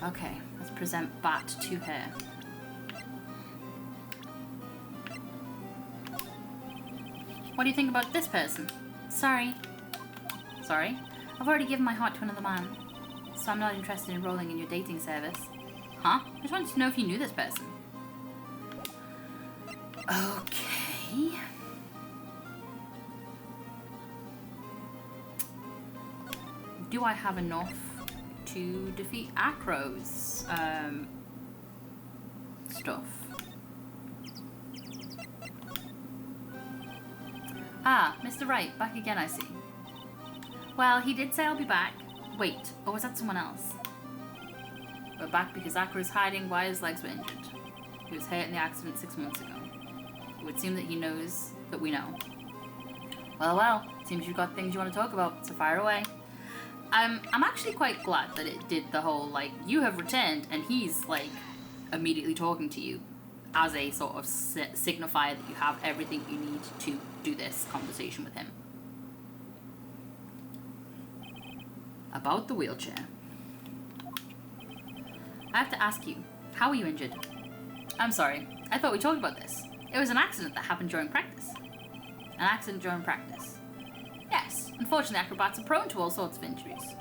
Okay, let's present Bat to her. What do you think about this person? Sorry. Sorry? I've already given my heart to another man, so I'm not interested in enrolling in your dating service. Huh? I just wanted to know if you knew this person. Okay. Do I have enough to defeat Acro's stuff? Ah, Mr. Wright, back again I see. Well, he did say I'll be back. Wait, or was that someone else? We're back because Acro's hiding why his legs were injured. He was hurt in the accident 6 months ago. It would seem that he knows that we know. Well, seems you've got things you want to talk about, so fire away. I'm actually quite glad that it did the whole, like, you have returned, and he's, like, immediately talking to you as a sort of signifier that you have everything you need to do this conversation with him. About the wheelchair. I have to ask you, how were you injured? I'm sorry, I thought we talked about this. It was an accident that happened during practice. An accident during practice. Yes, unfortunately acrobats are prone to all sorts of injuries.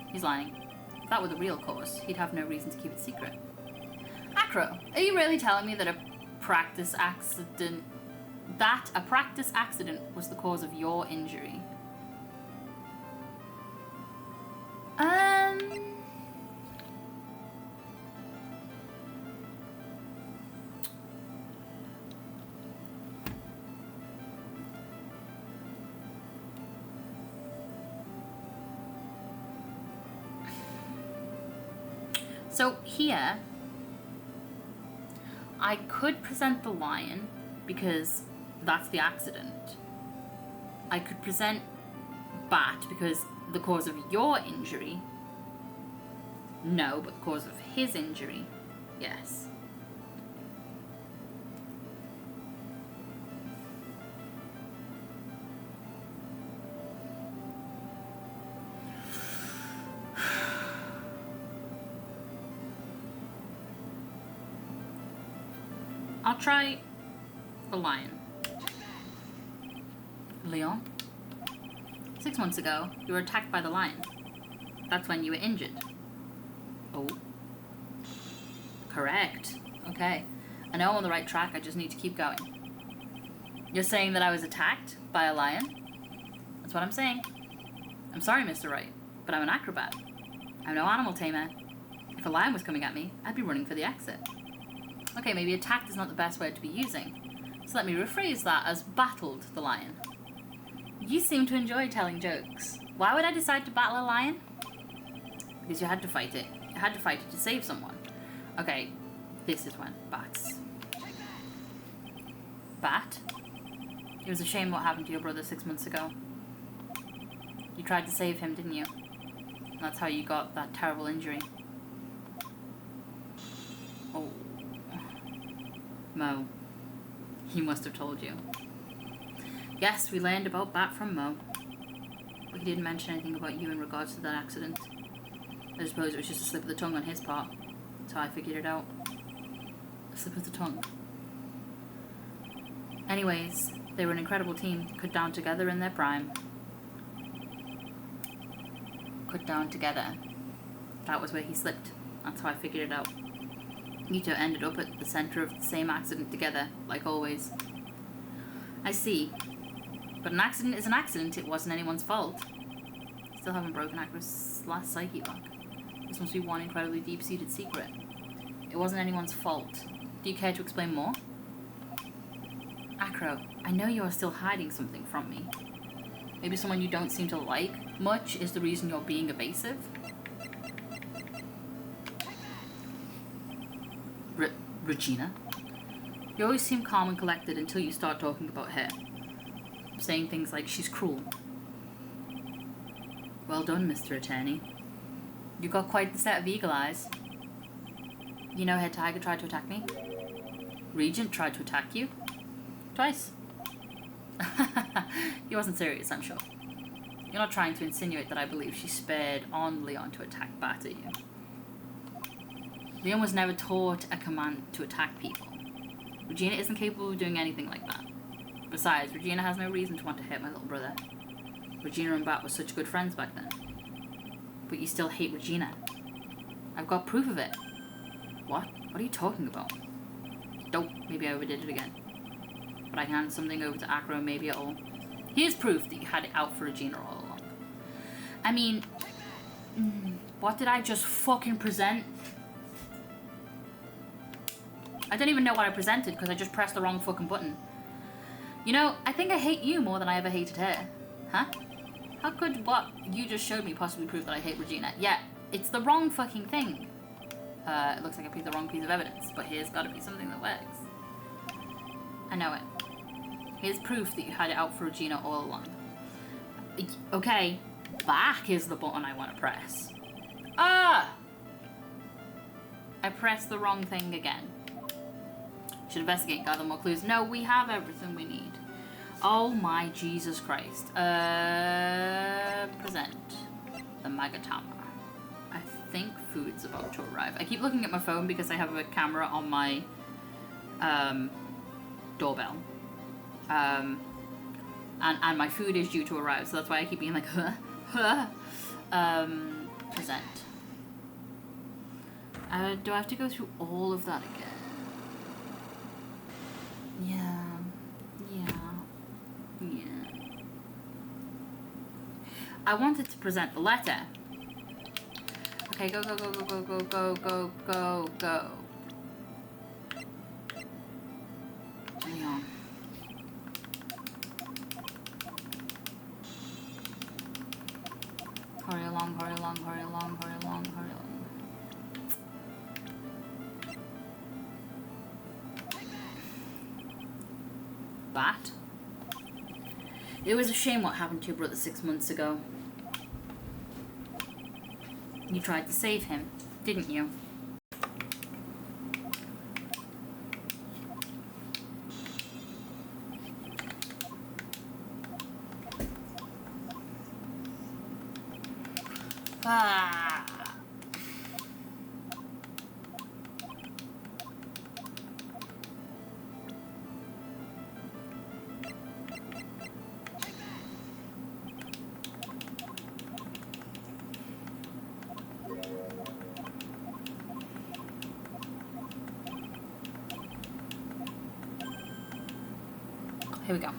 He's lying. If that were the real cause, he'd have no reason to keep it secret. Acro, are you really telling me that a practice accident was the cause of your injury? So here, I could present the lion because that's the accident. I could present Bat because the cause of your injury, no, but the cause of his injury, yes. I'll try the lion. Leon? 6 months ago, you were attacked by the lion. That's when you were injured. Oh. Correct. Okay. I know I'm on the right track, I just need to keep going. You're saying that I was attacked by a lion? That's what I'm saying. I'm sorry, Mr. Wright, but I'm an acrobat. I'm no animal tamer. If a lion was coming at me, I'd be running for the exit. Okay, maybe attacked is not the best word to be using. So let me rephrase that as battled the lion. You seem to enjoy telling jokes. Why would I decide to battle a lion? Because you had to fight it. You had to fight it to save someone. Okay, this is when Bats. Bat? It was a shame what happened to your brother 6 months ago. You tried to save him, didn't you? That's how you got that terrible injury. Oh. Mo. He must have told you. Yes, we learned about Bat from Mo. But he didn't mention anything about you in regards to that accident. I suppose it was just a slip of the tongue on his part. That's how I figured it out. A slip of the tongue. Anyways, they were an incredible team, cut down together in their prime. Cut down together. That was where he slipped. That's how I figured it out. You two ended up at the center of the same accident together, like always. I see. But an accident is an accident, it wasn't anyone's fault. Still haven't broken Acro's last psyche lock. This must be one incredibly deep-seated secret. It wasn't anyone's fault. Do you care to explain more? Acro, I know you are still hiding something from me. Maybe someone you don't seem to like much is the reason you're being evasive? Regina? You always seem calm and collected until you start talking about her. Saying things like she's cruel. Well done, Mr. Attorney. You got quite the set of eagle eyes. You know Head Tiger tried to attack me? Regent tried to attack you? Twice. He wasn't serious, I'm sure. You're not trying to insinuate that I believe she spared on Leon to attack Bat at you. Leon was never taught a command to attack people. Regina isn't capable of doing anything like that. Besides, Regina has no reason to want to hurt my little brother. Regina and Bat were such good friends back then. But you still hate Regina. I've got proof of it. What? What are you talking about? Don't. Maybe I overdid it again. But I can hand something over to Acro, maybe it'll... Here's proof that you had it out for Regina all along. I mean... what did I just fucking present? I don't even know what I presented because I just pressed the wrong fucking button. You know, I think I hate you more than I ever hated her. Huh? How could what you just showed me possibly prove that I hate Regina? Yeah, it's the wrong fucking thing. It looks like I picked the wrong piece of evidence, but here's gotta be something that works. I know it. Here's proof that you had it out for Regina all along. Okay, back is the button I want to press. Ah! I pressed the wrong thing again. Should investigate and gather more clues. No, we have everything we need. Oh my Jesus Christ. Present the Magatama. I think food's about to arrive. I keep looking at my phone because I have a camera on my doorbell. And my food is due to arrive, so that's why I keep being like, present. Do I have to go through all of that again? Yeah. I wanted to present the letter. Okay, go. Leon. Hurry along. Bat? It was a shame what happened to your brother 6 months ago. You tried to save him, didn't you? Ah. Here we go.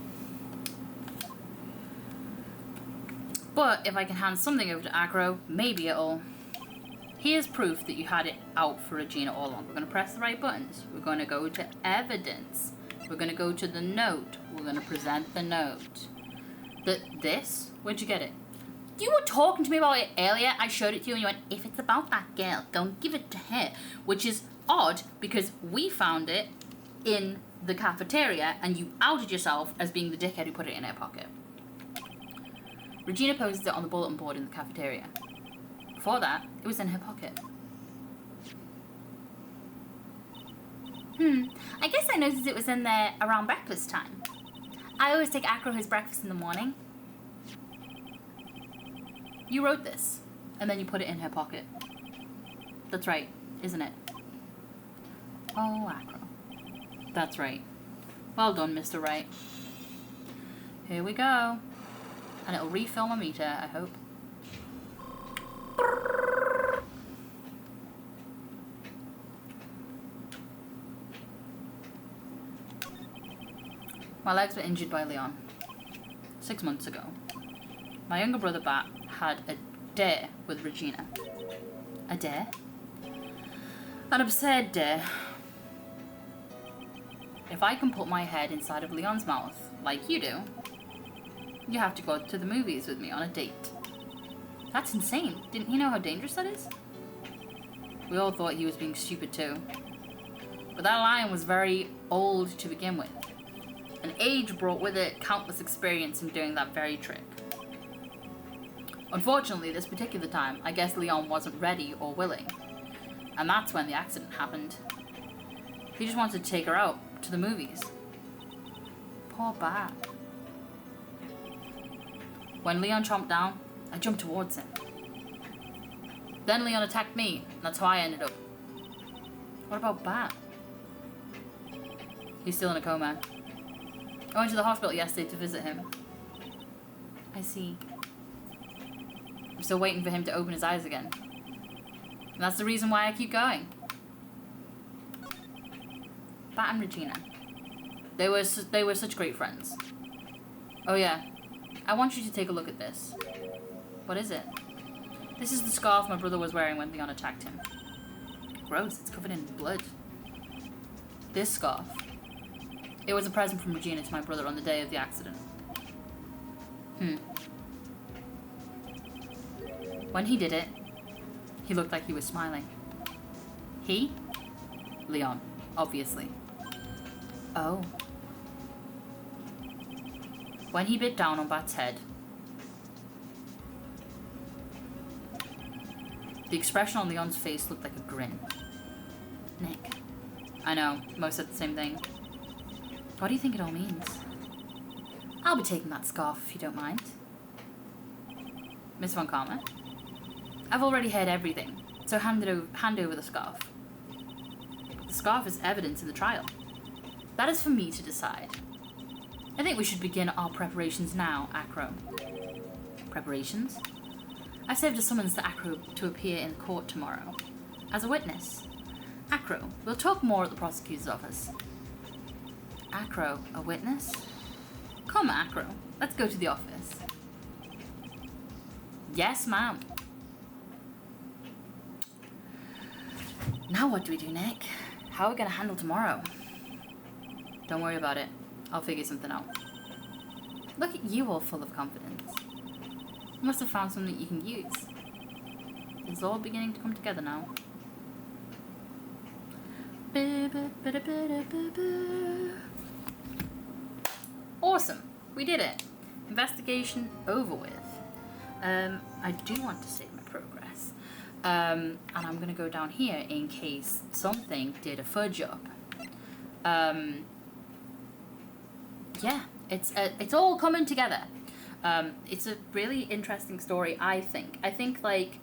But if I can hand something over to Acro, maybe it'll... Here's proof that you had it out for Regina all along. We're going to press the right buttons. We're going to go to evidence. We're going to go to the note. We're going to present the note. This? Where'd you get it? You were talking to me about it earlier. I showed it to you and you went, if it's about that girl, don't give it to her. Which is odd because we found it in the cafeteria and you outed yourself as being the dickhead who put it in her pocket. Regina posted it on the bulletin board in the cafeteria. Before that, it was in her pocket. I guess I noticed it was in there around breakfast time. I always take Acro his breakfast in the morning. You wrote this, and then you put it in her pocket. That's right, isn't it? Oh, Acro. That's right. Well done, Mr. Wright. Here we go. And it'll refill my meter, I hope. My legs were injured by Leon 6 months ago. My younger brother Bat had a dare with Regina. A dare? An absurd dare. if I can put my head inside of Leon's mouth, like you do, you have to go to the movies with me on a date. That's insane. Didn't he know how dangerous that is? We all thought he was being stupid too. But that lion was very old to begin with. And age brought with it countless experience in doing that very trick. Unfortunately, this particular time, I guess Leon wasn't ready or willing. And that's when the accident happened. He just wanted to take her out to the movies. Poor Bat. When Leon chomped down, I jumped towards him. Then Leon attacked me, and that's how I ended up. What about Bat? He's still in a coma. I went to the hospital yesterday to visit him. I see. I'm still waiting for him to open his eyes again. And that's the reason why I keep going. Bat and Regina. They were such great friends. Oh yeah, I want you to take a look at this. What is it? This is the scarf my brother was wearing when Leon attacked him. Gross, it's covered in blood. This scarf. It was a present from Regina to my brother on the day of the accident. When he did it, he looked like he was smiling. He? Leon, obviously. Oh. When he bit down on Bat's head, the expression on Leon's face looked like a grin. Nick. I know, most said the same thing. What do you think it all means? I'll be taking that scarf if you don't mind. Miss Von Karma? I've already heard everything, so hand over the scarf. The scarf is evidence in the trial. That is for me to decide. I think we should begin our preparations now, Acro. Preparations? I served a summons to Acro to appear in court tomorrow. As a witness. Acro, we'll talk more at the prosecutor's office. Acro, a witness? Come, Acro, let's go to the office. Yes, ma'am. Now what do we do, Nick? How are we gonna handle tomorrow? Don't worry about it. I'll figure something out. Look at you all full of confidence. You must have found something you can use. It's all beginning to come together now. Awesome. We did it. Investigation over with. I do want to save my progress. And I'm going to go down here in case something did a fudge up. Yeah, it's all coming together. It's a really interesting story, I think. I think, like,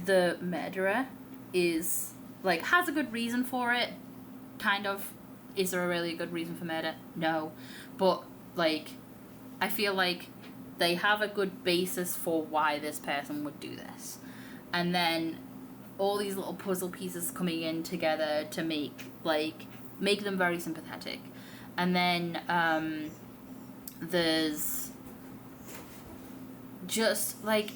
the murderer is, like, has a good reason for it, kind of. Is there a really good reason for murder? No. But, like, I feel like they have a good basis for why this person would do this. And then all these little puzzle pieces coming in together to make them very sympathetic. And then there's just, like,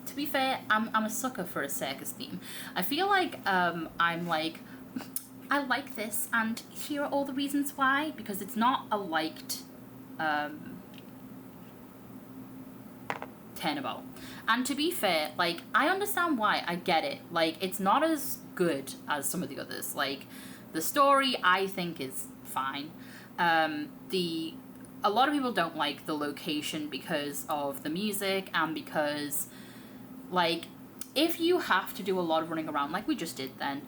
to be fair, I'm a sucker for a circus theme. I feel like I'm like, I like this, and here are all the reasons why, because it's not a liked Turnabout. And to be fair, like, I understand why, I get it. Like, it's not as good as some of the others. Like, the story, I think, is fine. A lot of people don't like the location because of the music and because, like, if you have to do a lot of running around like we just did then,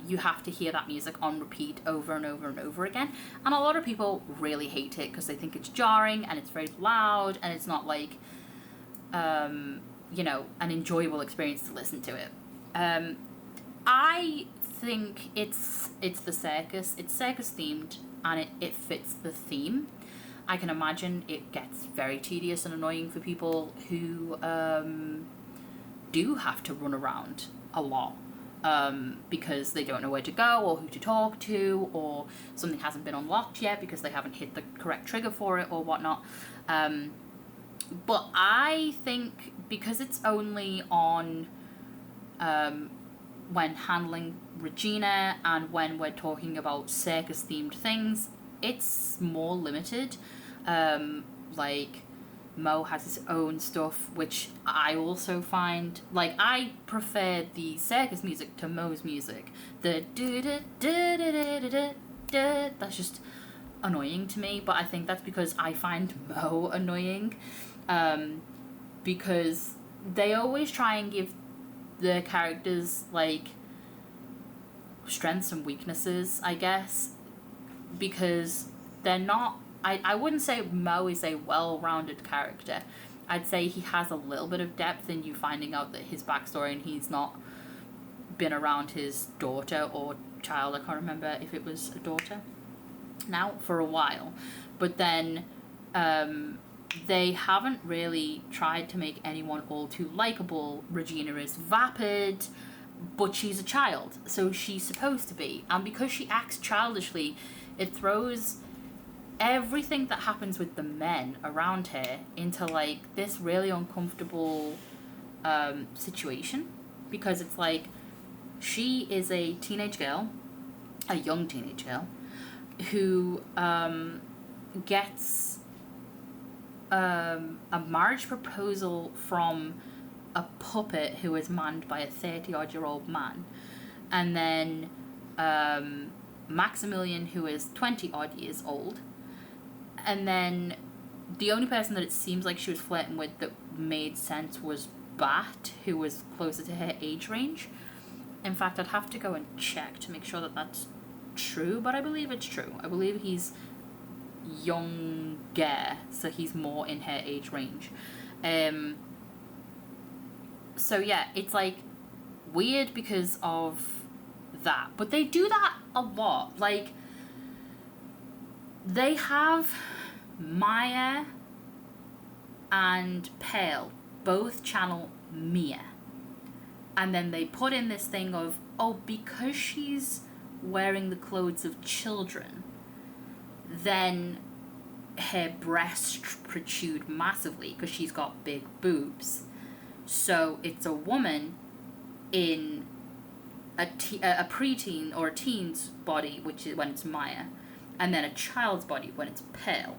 you have to hear that music on repeat over and over and over again. And a lot of people really hate it because they think it's jarring and it's very loud and it's not, like, you know, an enjoyable experience to listen to it. I think it's the circus. It's circus themed and it fits the theme. I can imagine it gets very tedious and annoying for people who do have to run around a lot because they don't know where to go or who to talk to, or something hasn't been unlocked yet because they haven't hit the correct trigger for it or whatnot. But I think because it's only on when handling Regina and when we're talking about circus themed things, it's more limited. Like, Mo has his own stuff, which I also find, like, I prefer the circus music to Mo's music. The that's just annoying to me, but I think that's because I find Mo annoying, because they always try and give the characters, like, strengths and weaknesses, I guess, because they're not, I wouldn't say Mo is a well-rounded character. I'd say he has a little bit of depth in you finding out that his backstory and he's not been around his daughter or child, I can't remember if it was a daughter now, for a while. But then they haven't really tried to make anyone all too likable. Regina is vapid, but she's a child, so she's supposed to be. And because she acts childishly, it throws everything that happens with the men around her into, like, this really uncomfortable situation. Because it's like, she is a teenage girl, a young teenage girl, who gets a marriage proposal from a puppet who is manned by a 30-odd-year-old man. And then Maximilian, who is 20-odd years old. And then the only person that it seems like she was flirting with that made sense was Bat, who was closer to her age range. In fact, I'd have to go and check to make sure that that's true, but I believe it's true. I believe he's younger, so he's more in her age range. So yeah, it's, like, weird because of that. But they do that a lot. Like, they have Maya and Pale both channel Mia. And then they put in this thing of, oh, because she's wearing the clothes of children, then her breasts protrude massively because she's got big boobs. So it's a woman in a preteen or a teen's body, which is when it's Maya, and then a child's body when it's Pale.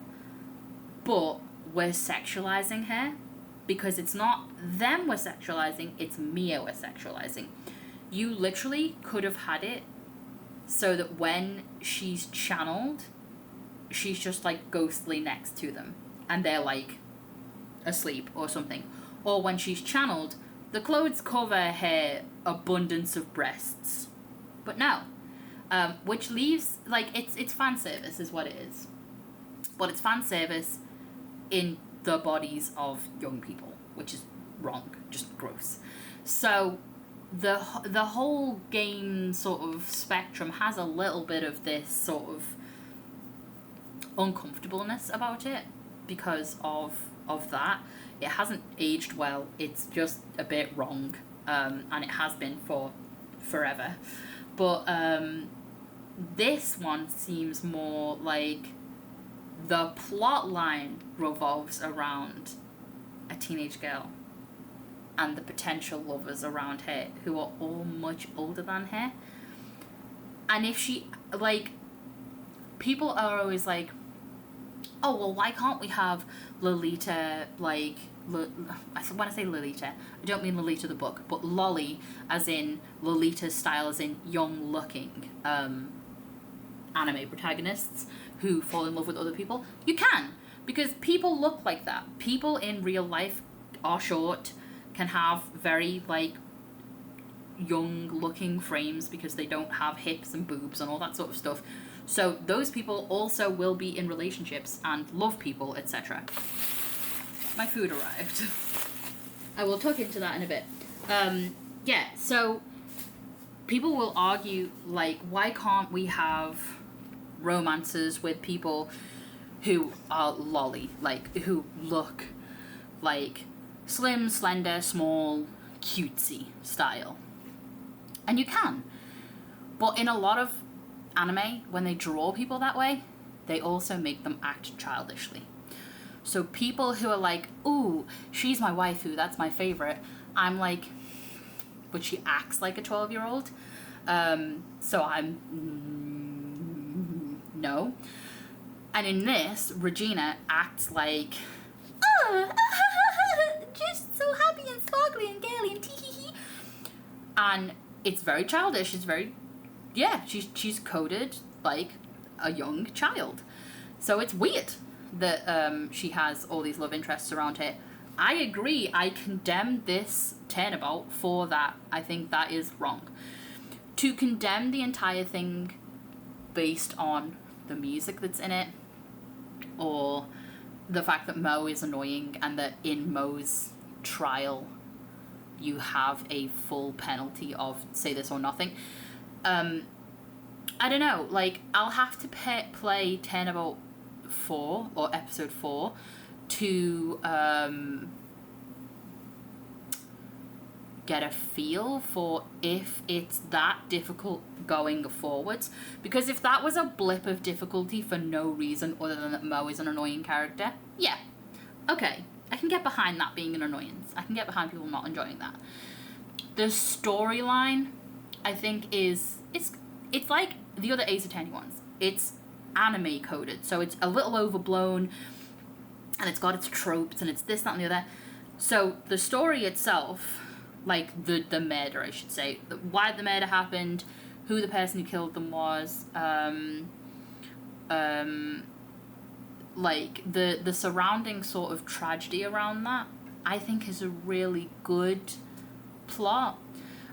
But we're sexualizing her because it's not them we're sexualizing, it's Mia we're sexualizing. You literally could have had it so that when she's channeled, she's just, like, ghostly next to them and they're, like, asleep or something. Or when she's channeled, the clothes cover her abundance of breasts. But no. Which leaves, like, it's fan service is what it is. But it's fan service in the bodies of young people, which is wrong, just gross. So the whole game sort of spectrum has a little bit of this sort of uncomfortableness about it because of that. It hasn't aged well. It's just a bit wrong, and it has been for forever. But this one seems more like the plot line revolves around a teenage girl and the potential lovers around her who are all much older than her. And if she, like, people are always like, oh, well, why can't we have Lolita, like, when I say Lolita, I don't mean Lolita the book, but Lolly, as in Lolita's style, as in young-looking anime protagonists who fall in love with other people. You can, because people look like that. People in real life are short, can have very, like, young-looking frames because they don't have hips and boobs and all that sort of stuff. So those people also will be in relationships and love people, etc. My food arrived. I will talk into that in a bit. Yeah, so people will argue, like, why can't we have romances with people who are lolly, like, who look like slim, slender, small, cutesy style? And you can. But in a lot of anime, when they draw people that way, they also make them act childishly. So people who are like, ooh, she's my waifu, that's my favorite, I'm like, but she acts like a 12-year-old. So I'm no. And in this, Regina acts like, oh, just so happy and sparkly and girly and tee-hee-hee. And it's very childish. It's very, yeah, she's coded like a young child. So it's weird that she has all these love interests around her. I agree. I condemn this Turnabout for that. I think that is wrong. To condemn the entire thing based on the music that's in it, or the fact that Mo is annoying and that in Mo's trial you have a full penalty of say this or nothing. I don't know, like, I'll have to play Turnabout 4 or episode 4 to get a feel for if it's that difficult going forwards. Because if that was a blip of difficulty for no reason other than that Mo is an annoying character, yeah, okay, I can get behind that being an annoyance. I can get behind people not enjoying that. The storyline, I think, it's like the other Ace Attorney ones. It's anime coded, so it's a little overblown, and it's got its tropes, and it's this, that, and the other. So the story itself, like the murder, I should say, why the murder happened, who the person who killed them was, like the surrounding sort of tragedy around that, I think is a really good plot.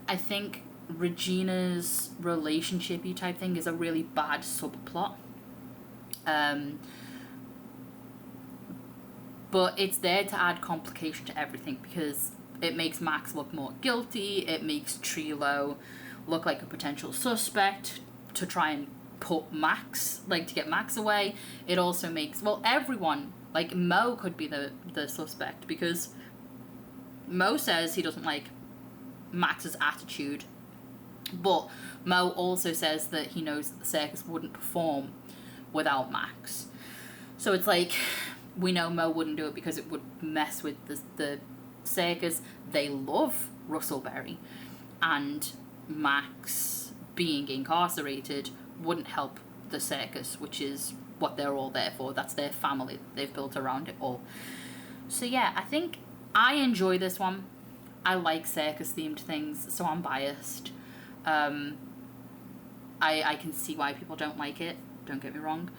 I think Regina's relationshipy type thing is a really bad subplot. But it's there to add complication to everything because it makes Max look more guilty. It makes Trilo look like a potential suspect to try and put Max, like to get Max away. It also makes, well, everyone, like Mo could be the suspect because Mo says he doesn't like Max's attitude, but Mo also says that he knows that the circus wouldn't perform without Max. So it's like, we know Mo wouldn't do it because it would mess with the circus. They love Russell Berry, and Max being incarcerated wouldn't help the circus, which is what they're all there for. That's their family. They've built around it all. So yeah, I think I enjoy this one. I like circus-themed things, so I'm biased. I can see why people don't like it. Don't get me wrong.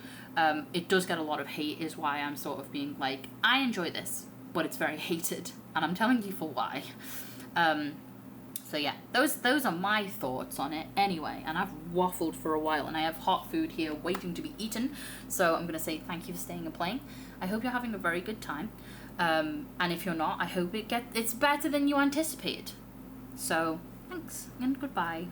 It does get a lot of hate, is why I'm sort of being like, I enjoy this, but it's very hated, and I'm telling you for why. So yeah, those are my thoughts on it anyway, and I've waffled for a while, and I have hot food here waiting to be eaten, so I'm going to say thank you for staying and playing. I hope you're having a very good time, and if you're not, I hope it's better than you anticipated. So, thanks, and goodbye.